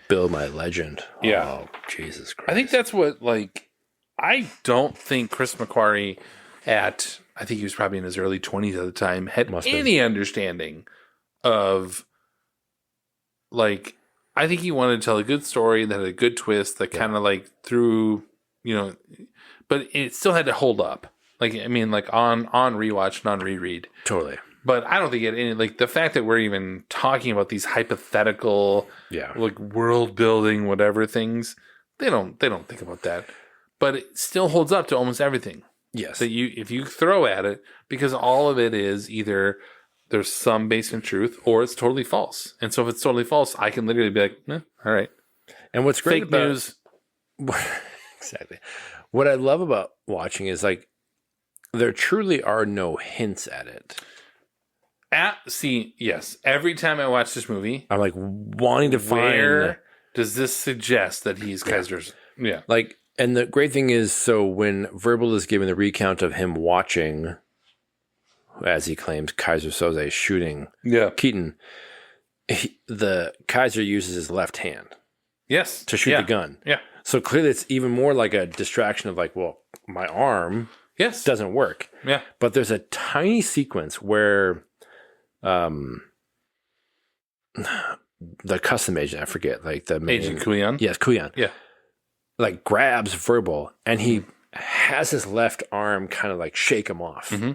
build my legend. Yeah. Oh, Jesus Christ. I think that's what, like, I don't think Chris McQuarrie I think he was probably in his early 20s at the time, had any understanding of, like, I think he wanted to tell a good story that had a good twist that kind of, like, threw, but it still had to hold up. Like, I mean, like, on rewatch, and on reread. Totally. But I don't think it any, like, the fact that we're even talking about these hypothetical, like, world building, whatever things, they don't think about that. But it still holds up to almost everything. Yes. That if you throw at it, because all of it is either there's some base in truth or it's totally false. And so if it's totally false, I can literally be like, all right. And what's great Fake about news. Exactly. What I love about watching is, like, there truly are no hints at it. Yes. Every time I watch this movie, I'm like wanting to find. Where does this suggest that he's Kaiser's? Yeah. Like, and the great thing is, so when Verbal is giving the recount of him watching, as he claims, Kaiser Soze shooting Keaton, the Kaiser uses his left hand. Yes. To shoot the gun. Yeah. So clearly it's even more like a distraction of, like, well, my arm doesn't work. Yeah. But there's a tiny sequence where the custom agent, I forget, like the Agent Kulian? Yes, Kulian. Yeah. Like grabs Verbal and he has his left arm kind of like shake him off. Mm-hmm.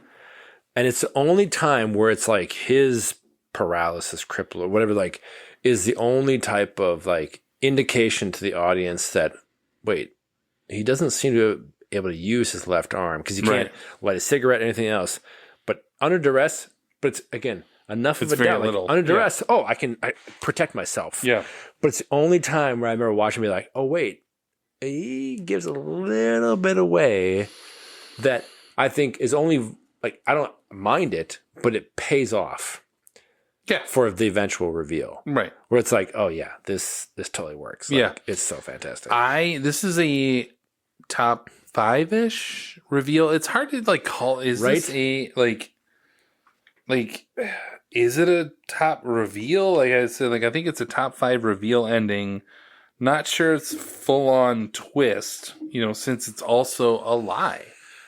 And it's the only time where it's like his paralysis, cripple, or whatever, like, is the only type of, like, indication to the audience that, wait, he doesn't seem to be able to use his left arm because he can't light a cigarette or anything else. But under duress, but it's, again, enough of a very doubt. Like, little. under duress, I protect myself. Yeah. But it's the only time where I remember watching me like, oh, wait, he gives a little bit away that I think is only, like, I don't mind it, but it pays off. Yeah. For the eventual reveal. Right. Where it's like, oh yeah, this totally works. Like, Yeah. It's so fantastic. This is a top 5-ish reveal. It's hard to, like, call. Is this a, like, is it a top reveal? Like I said, like, I think it's a top 5 reveal ending. Not sure it's full on twist, since it's also a lie.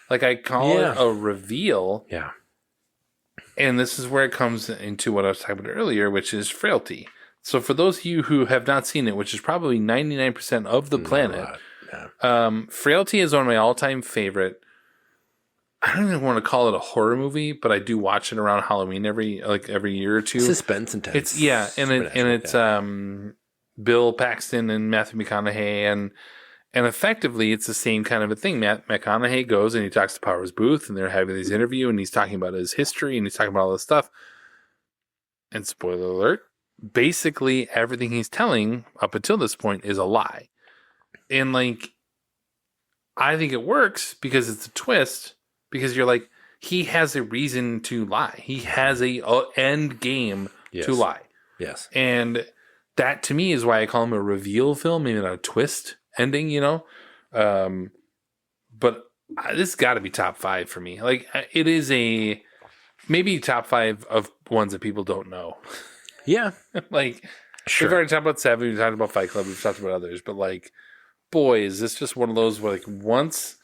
Like, I call it a reveal. Yeah. And this is where it comes into what I was talking about earlier, which is frailty. So for those of you who have not seen it, which is probably 99% of the planet, Frailty is one of my all-time favorite. I don't even want to call it a horror movie, but I do watch it around Halloween every year or two. Suspense intense. It's Bill Paxton and Matthew McConaughey, and effectively it's the same kind of a thing. Matt McConaughey goes and he talks to Powers Booth, and they're having this interview, and he's talking about his history, and he's talking about all this stuff. And spoiler alert, basically everything he's telling up until this point is a lie. And, like, I think it works because it's a twist, because you're like, he has a reason to lie. He has a end game to lie. Yes. And that, to me, is why I call him a reveal film, maybe not a twist ending, But this got to be top 5 for me. Like, it is maybe top 5 of ones that people don't know. Yeah. Like, sure. We've already talked about Seven, we've talked about Fight Club, we've talked about others, but, like, boy, is this just one of those where, like, once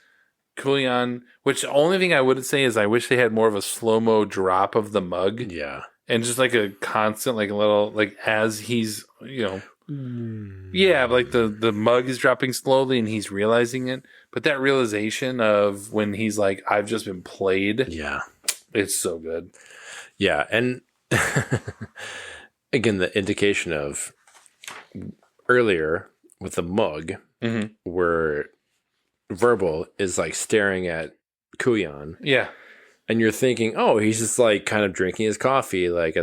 Kulian, which the only thing I would say is I wish they had more of a slow-mo drop of the mug. Yeah. And just, like, a constant, like, a little, like, as he's, yeah, like the mug is dropping slowly and he's realizing it. But that realization of when he's like, I've just been played. Yeah. It's so good. Yeah. And again, the indication of earlier with the mug, where Verbal is like staring at Kulian. Yeah. and you're thinking, oh, he's just like kind of drinking his coffee, like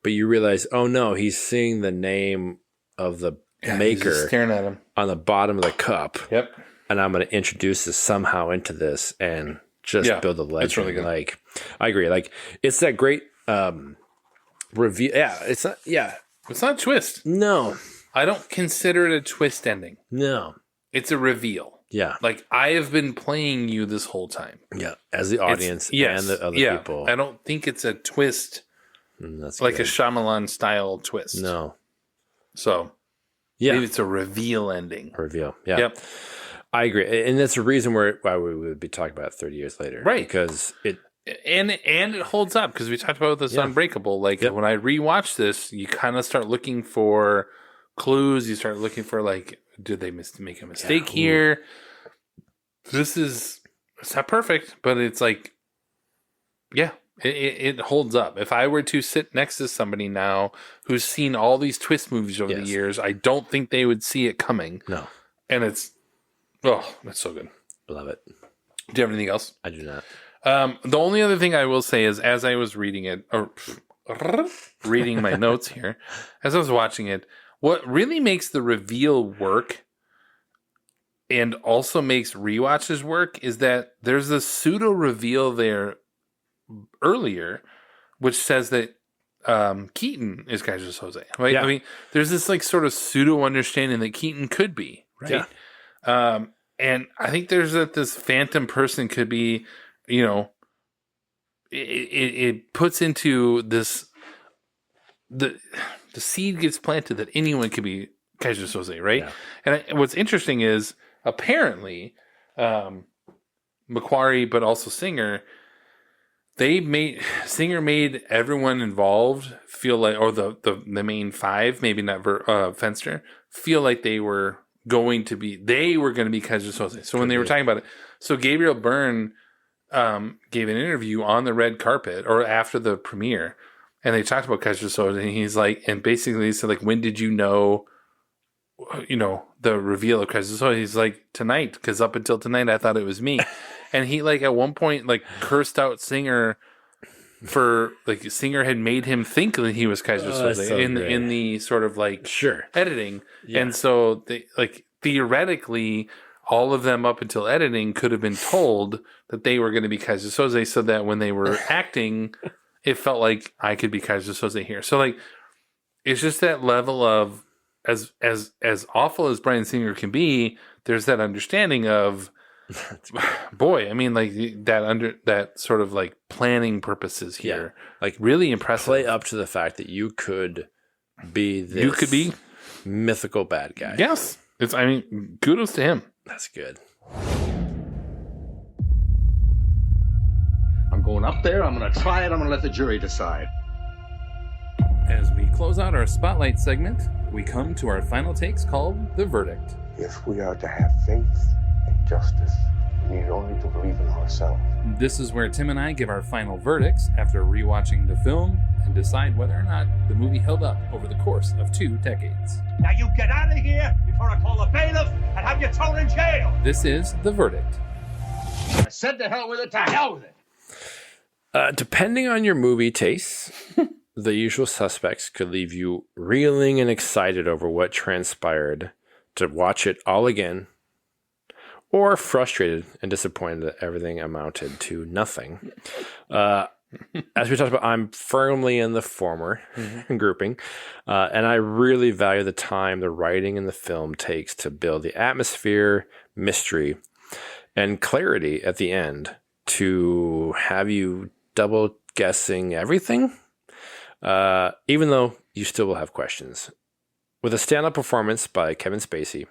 but you realize, oh no, he's seeing the name of the maker he's just staring at him on the bottom of the cup. Yep. And I'm going to introduce this somehow into this and just build a legend. It's really good. Like, I agree. Like, it's that great reveal. Yeah, it's not. Yeah, it's not a twist. No, I don't consider it a twist ending. No, it's a reveal. Yeah, like I have been playing you this whole time. Yeah, as the audience and the other people. I don't think it's a twist. That's like good. a Shyamalan style twist. No. So, maybe it's a reveal ending. Reveal. Yeah. Yep. I agree, and that's the reason why we would be talking about it 30 years later, right? Because it it holds up because we talked about this on Unbreakable. Like when I rewatch this, you kind of start looking for clues. You start looking for like, did they make a mistake here? It's not perfect, but it's like, it holds up. If I were to sit next to somebody now who's seen all these twist movies over the years, I don't think they would see it coming. No, and it's so good. Love it. Do you have anything else? I do not. The only other thing I will say is, as I was reading it, or reading my notes here, as I was watching it, what really makes the reveal work and also makes rewatches work is that there's a pseudo reveal there earlier, which says that Keaton is Kaiser Soze, right? Yeah. I mean, there's this like sort of pseudo understanding that Keaton could be, right? Yeah. And I think there's this phantom person could be, it puts into this, the seed gets planted that anyone could be Kaiser Soze, right? Yeah. And what's interesting is apparently Macquarie, but also Singer made everyone involved feel like, or the main five, maybe not Fenster, feel like they were going to be Kaiser Soze. So when they were talking about it, so Gabriel Byrne gave an interview on the red carpet or after the premiere, and they talked about Kaiser Soze, and he's like, and basically he said like, when did you know the reveal of Kaiser Soze? He's like, tonight, because up until tonight I thought it was me. And he like at one point like cursed out Singer for like Singer had made him think that he was Kaiser Soze in the sort of like editing. Yeah. And so they like theoretically all of them up until editing could have been told that they were going to be Kaiser Soze, so that when they were acting, it felt like I could be Kaiser Soze here. So like it's just that level of as awful as Bryan Singer can be, there's that understanding of boy, I mean, like that sort of like planning purposes here, like really impressive. Play up to the fact that you could be this. You could be mythical bad guy. Yes, I mean, kudos to him. That's good. I'm going up there. I'm going to try it. I'm going to let the jury decide. As we close out our spotlight segment, we come to our final takes called The Verdict. If we are to have faith and justice, we need only to believe in ourselves. This is where Tim and I give our final verdicts after rewatching the film and decide whether or not the movie held up over the course of 2 decades. Now you get out of here before I call the bailiff and have you thrown in jail. This is The Verdict. I said to hell with it, to hell with it. Depending on your movie tastes, The Usual Suspects could leave you reeling and excited over what transpired to watch it all again, or frustrated and disappointed that everything amounted to nothing. As we talked about, I'm firmly in the former grouping, and I really value the time the writing in the film takes to build the atmosphere, mystery, and clarity at the end to have you double guessing everything, even though you still will have questions. With a stand-up performance by Kevin Spacey,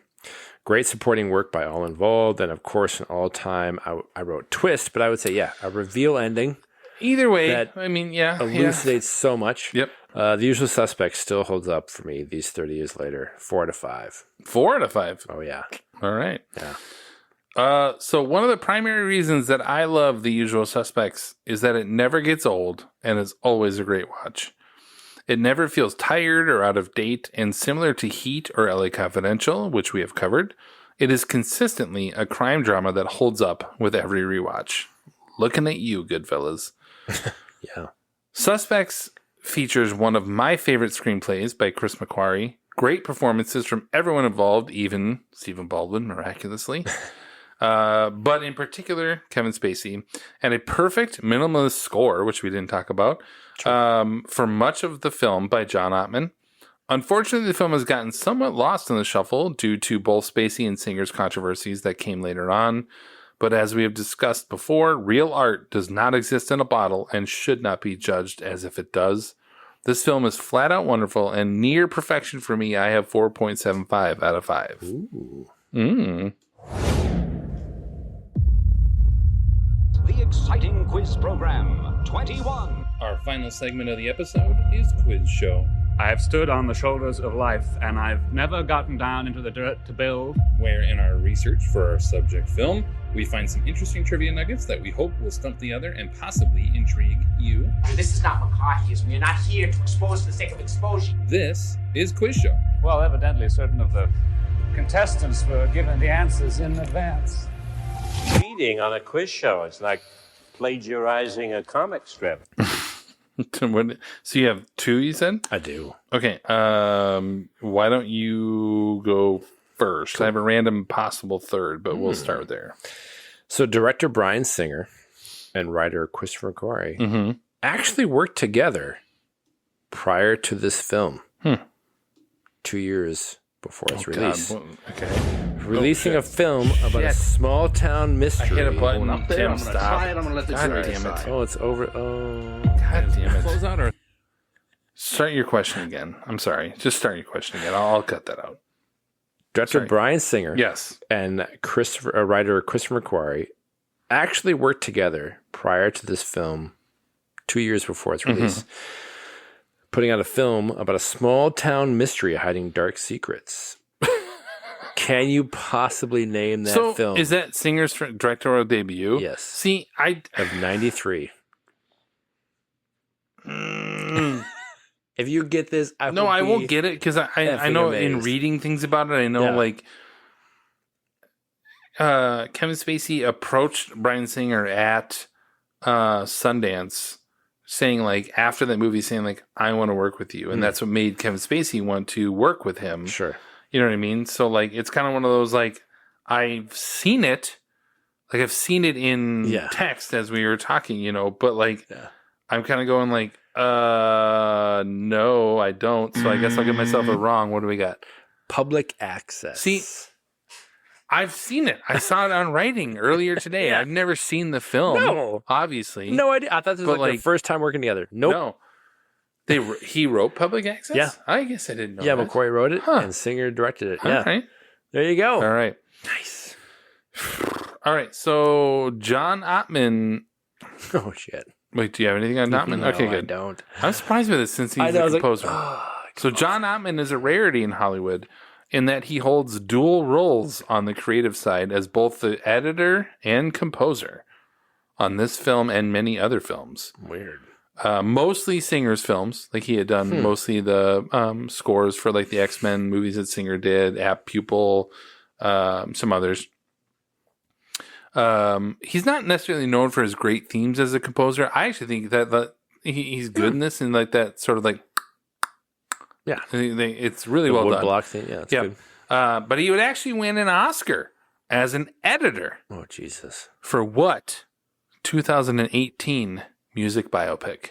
great supporting work by all involved, and of course an all-time, I wrote twist, but I would say, a reveal ending. Either way, that I mean, elucidates so much. Yep. The Usual Suspects still holds up for me these 30 years later. 4 out of 5. 4 out of 5. Oh, yeah. All right. Yeah. So one of the primary reasons that I love The Usual Suspects is that it never gets old and is always a great watch. It never feels tired or out of date, and similar to Heat or LA Confidential, which we have covered, it is consistently a crime drama that holds up with every rewatch. Looking at you, Goodfellas. Yeah. Suspects features one of my favorite screenplays by Chris McQuarrie. Great performances from everyone involved, even Stephen Baldwin, miraculously. But in particular, Kevin Spacey. And a perfect minimalist score, which we didn't talk about, for much of the film by John Ottman. Unfortunately, the film has gotten somewhat lost in the shuffle due to both Spacey and Singer's controversies that came later on. But as we have discussed before, real art does not exist in a bottle and should not be judged as if it does. This film is flat out wonderful and near perfection for me. I have 4.75 out of 5. Ooh. The exciting quiz program 21. Our final segment of the episode is Quiz Show. I have stood on the shoulders of life, and I've never gotten down into the dirt to build. Where in our research for our subject film, we find some interesting trivia nuggets that we hope will stump the other and possibly intrigue you. This is not McCarthyism. You're not here to expose for the sake of exposure. This is Quiz Show. Well, evidently certain of the contestants were given the answers in advance. Cheating on a quiz show. It's like plagiarizing a comic strip. So you have 2, you said? I do. Okay. Why don't you go first? I have a random possible third, but we'll start there. So director Bryan Singer and writer Christopher McQuarrie actually worked together prior to this film. 2 years before its release. Releasing a film about a small town mystery. I hit a button. Up there, Tim, I'm gonna stop. try it. I'm gonna let the God jury damn it. decide. Oh, it's over. Oh, God damn it. Close out or Start your question again. I'm sorry. Just start your question again. I'll cut that out. Director Bryan Singer, yes, and writer Christopher McQuarrie actually worked together prior to this film, 2 years before its release, putting out a film about a small town mystery hiding dark secrets. Can you possibly name that film? Is that Singer's directorial debut? Yes. See, of 93. If you get this, I won't get it because I know in reading things about it, I know Kevin Spacey approached Bryan Singer at Sundance, saying after that movie, saying I want to work with you, and that's what made Kevin Spacey want to work with him. Sure. You know what I mean? So it's kind of one of those I've seen it, I've seen it in text as we were talking, but I'm kind of going no, I don't. So I guess I'll give myself a wrong. What do we got? Public access. See, I've seen it. I saw it on writing earlier today. I've never seen the film. No, obviously, no idea. I thought this was their first time working together. Nope. No. He wrote Public Access? Yeah. I guess I didn't know Yeah, that. McQuarrie wrote it, and Singer directed it. Yeah. All right. There you go. All right. Nice. All right, so John Ottman. Oh, shit. Wait, do you have anything on Ottman? No, okay, good. I don't. I'm surprised with this since he's the composer. So John Ottman is a rarity in Hollywood in that he holds dual roles on the creative side as both the editor and composer on this film and many other films. Weird. Mostly Singer's films. He had done mostly the scores for the X-Men movies that Singer did, Apt Pupil, some others. He's not necessarily known for his great themes as a composer. I actually think that he's good in this, and that sort of it's really well done. Block thing, yeah, it's good. But he would actually win an Oscar as an editor. Oh, Jesus! For what? 2018 music biopic.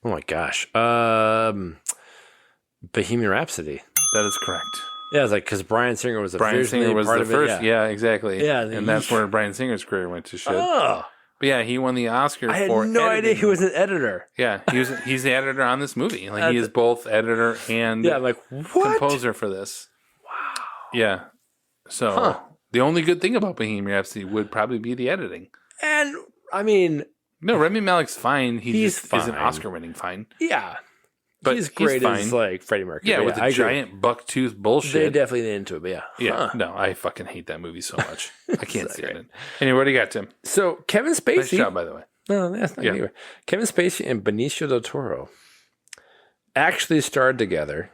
Oh my gosh! Bohemian Rhapsody. That is correct. Yeah, it's because Bryan Singer was the first. Yeah, exactly. Yeah, and that's where Bryan Singer's career went to shit. Oh. But yeah, he won the Oscar I had for no editing. idea he was an editor. Yeah, he's the editor on this movie. He is both editor and composer for this. Wow. Yeah. So the only good thing about Bohemian Rhapsody would probably be the editing. And I mean, no, Rami Malek's fine. He's fine. Isn't Oscar-winning fine. Yeah. But he's great as Freddie Mercury. Yeah, with the giant buck-tooth bullshit. They definitely did into it, but yeah. Yeah, no, I fucking hate that movie so much. I can't stand it. Anyway, what do you got, Tim? So, Kevin Spacey. Nice job, by the way. No, that's not anyway. Kevin Spacey and Benicio del Toro actually starred together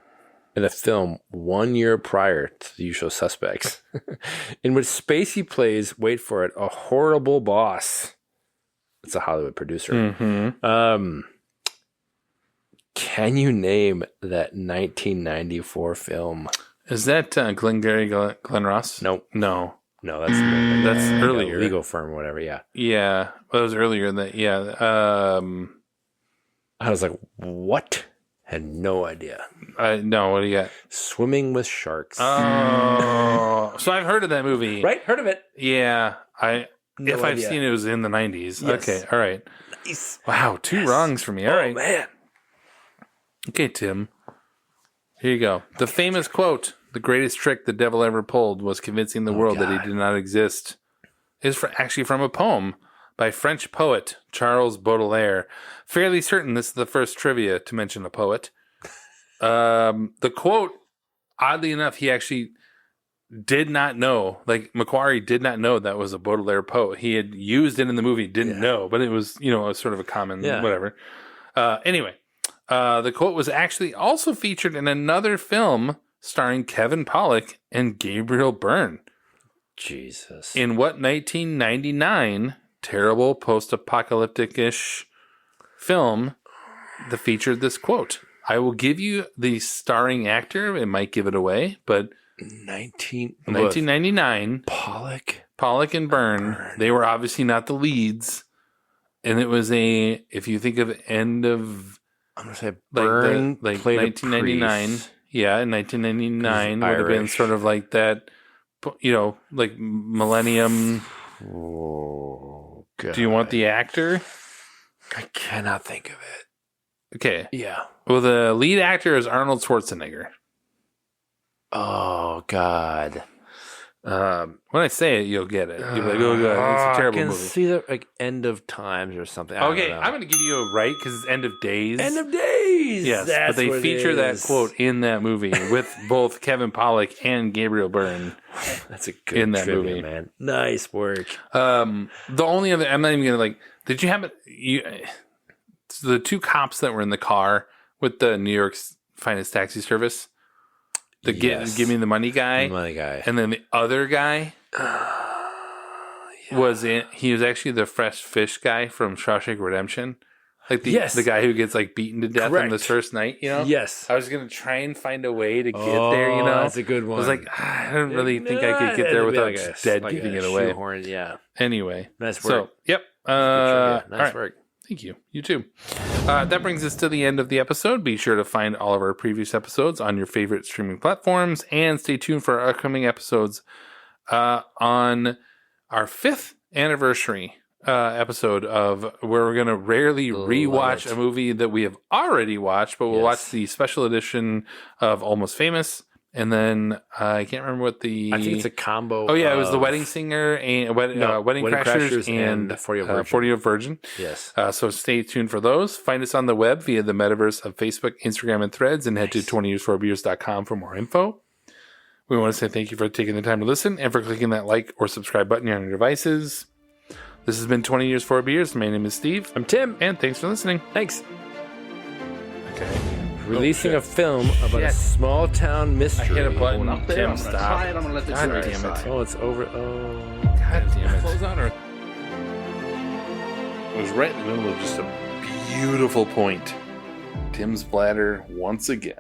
in a film 1 year prior to The Usual Suspects, in which Spacey plays, wait for it, a horrible boss It's a Hollywood producer. Mm-hmm. Can you name that 1994 film? Is that Glengarry Glen Ross? Nope. No. No, that's earlier. Legal firm or whatever, yeah. Yeah. Well, it was earlier than I was like, what? Had no idea. No, what do you got? Swimming with Sharks. Oh. So I've heard of that movie. Right? Heard of it. Yeah. If I've seen it, it was in the 90s. Yes. Okay. All right. Nice. Wow. Two wrongs for me. All right. Man. Okay, Tim. Here you go. The famous quote, "The greatest trick the devil ever pulled was convincing the world that he did not exist," is actually from a poem by French poet Charles Baudelaire. Fairly certain this is the first trivia to mention a poet. The quote, oddly enough, he actually did not know. Like, Macquarie did not know that was a Baudelaire poet. He had used it in the movie, didn't know, but it was, sort of a common whatever. Anyway, the quote was actually also featured in another film starring Kevin Pollak and Gabriel Byrne. Jesus. In what 1999 terrible post-apocalyptic-ish film that featured this quote? I will give you the starring actor. It might give it away, but 1999. Pollak and Byrne. They were obviously not the leads. And it was if you think of end of, I'm going to say Byrne, like 1999. Yeah, in 1999 would have been sort of like that, like Millennium. Oh, God. Do you want the actor? I cannot think of it. Okay. Yeah. Well, the lead actor is Arnold Schwarzenegger. Oh, God. When I say it, you'll get it. You'll be like, oh, God, it's a terrible movie. I can see that, like, End of Times or something. Okay, I'm going to give you a right because it's End of Days. End of Days! Yes, That's but they feature that quote in that movie with both Kevin Pollak and Gabriel Byrne. That's a good in that trivia, movie, man. Nice work. The only other, I'm not even going to did you happen, the two cops that were in the car with the New York's finest taxi service? The give me the money guy. And then the other guy he was actually the fresh fish guy from Shawshank Redemption. Like the guy who gets beaten to death on the first night, Yes. I was going to try and find a way to get there, That's a good one. I was like, I don't really think I could get there without just giving it away. Shoehorn, yeah. Anyway. Nice work. So, yep. Nice work. Thank you. You too. That brings us to the end of the episode. Be sure to find all of our previous episodes on your favorite streaming platforms and stay tuned for our upcoming episodes on our 5th anniversary episode of where we're going to rarely rewatch a movie that we have already watched, but we'll watch the special edition of Almost Famous. And then I can't remember what I think it's a combo. Oh yeah, it was The Wedding Singer and Wedding Crashers and 40 of Virgin. Yes. So stay tuned for those. Find us on the web via the metaverse of Facebook, Instagram, and Threads, and head to 20years4beers.com for more info. We want to say thank you for taking the time to listen and for clicking that like or subscribe button on your devices. This has been 20 Years 4 Beers. My name is Steve. I'm Tim. And thanks for listening. Thanks. Okay. Releasing a film about a small town mystery. I hit a button. Up there, Tim, I'm gonna stop. try it, I'm gonna let the God jury damn it. decide. Oh, it's over. Oh. God damn it. Close out or It was right in the middle of just a beautiful point. Tim's bladder once again.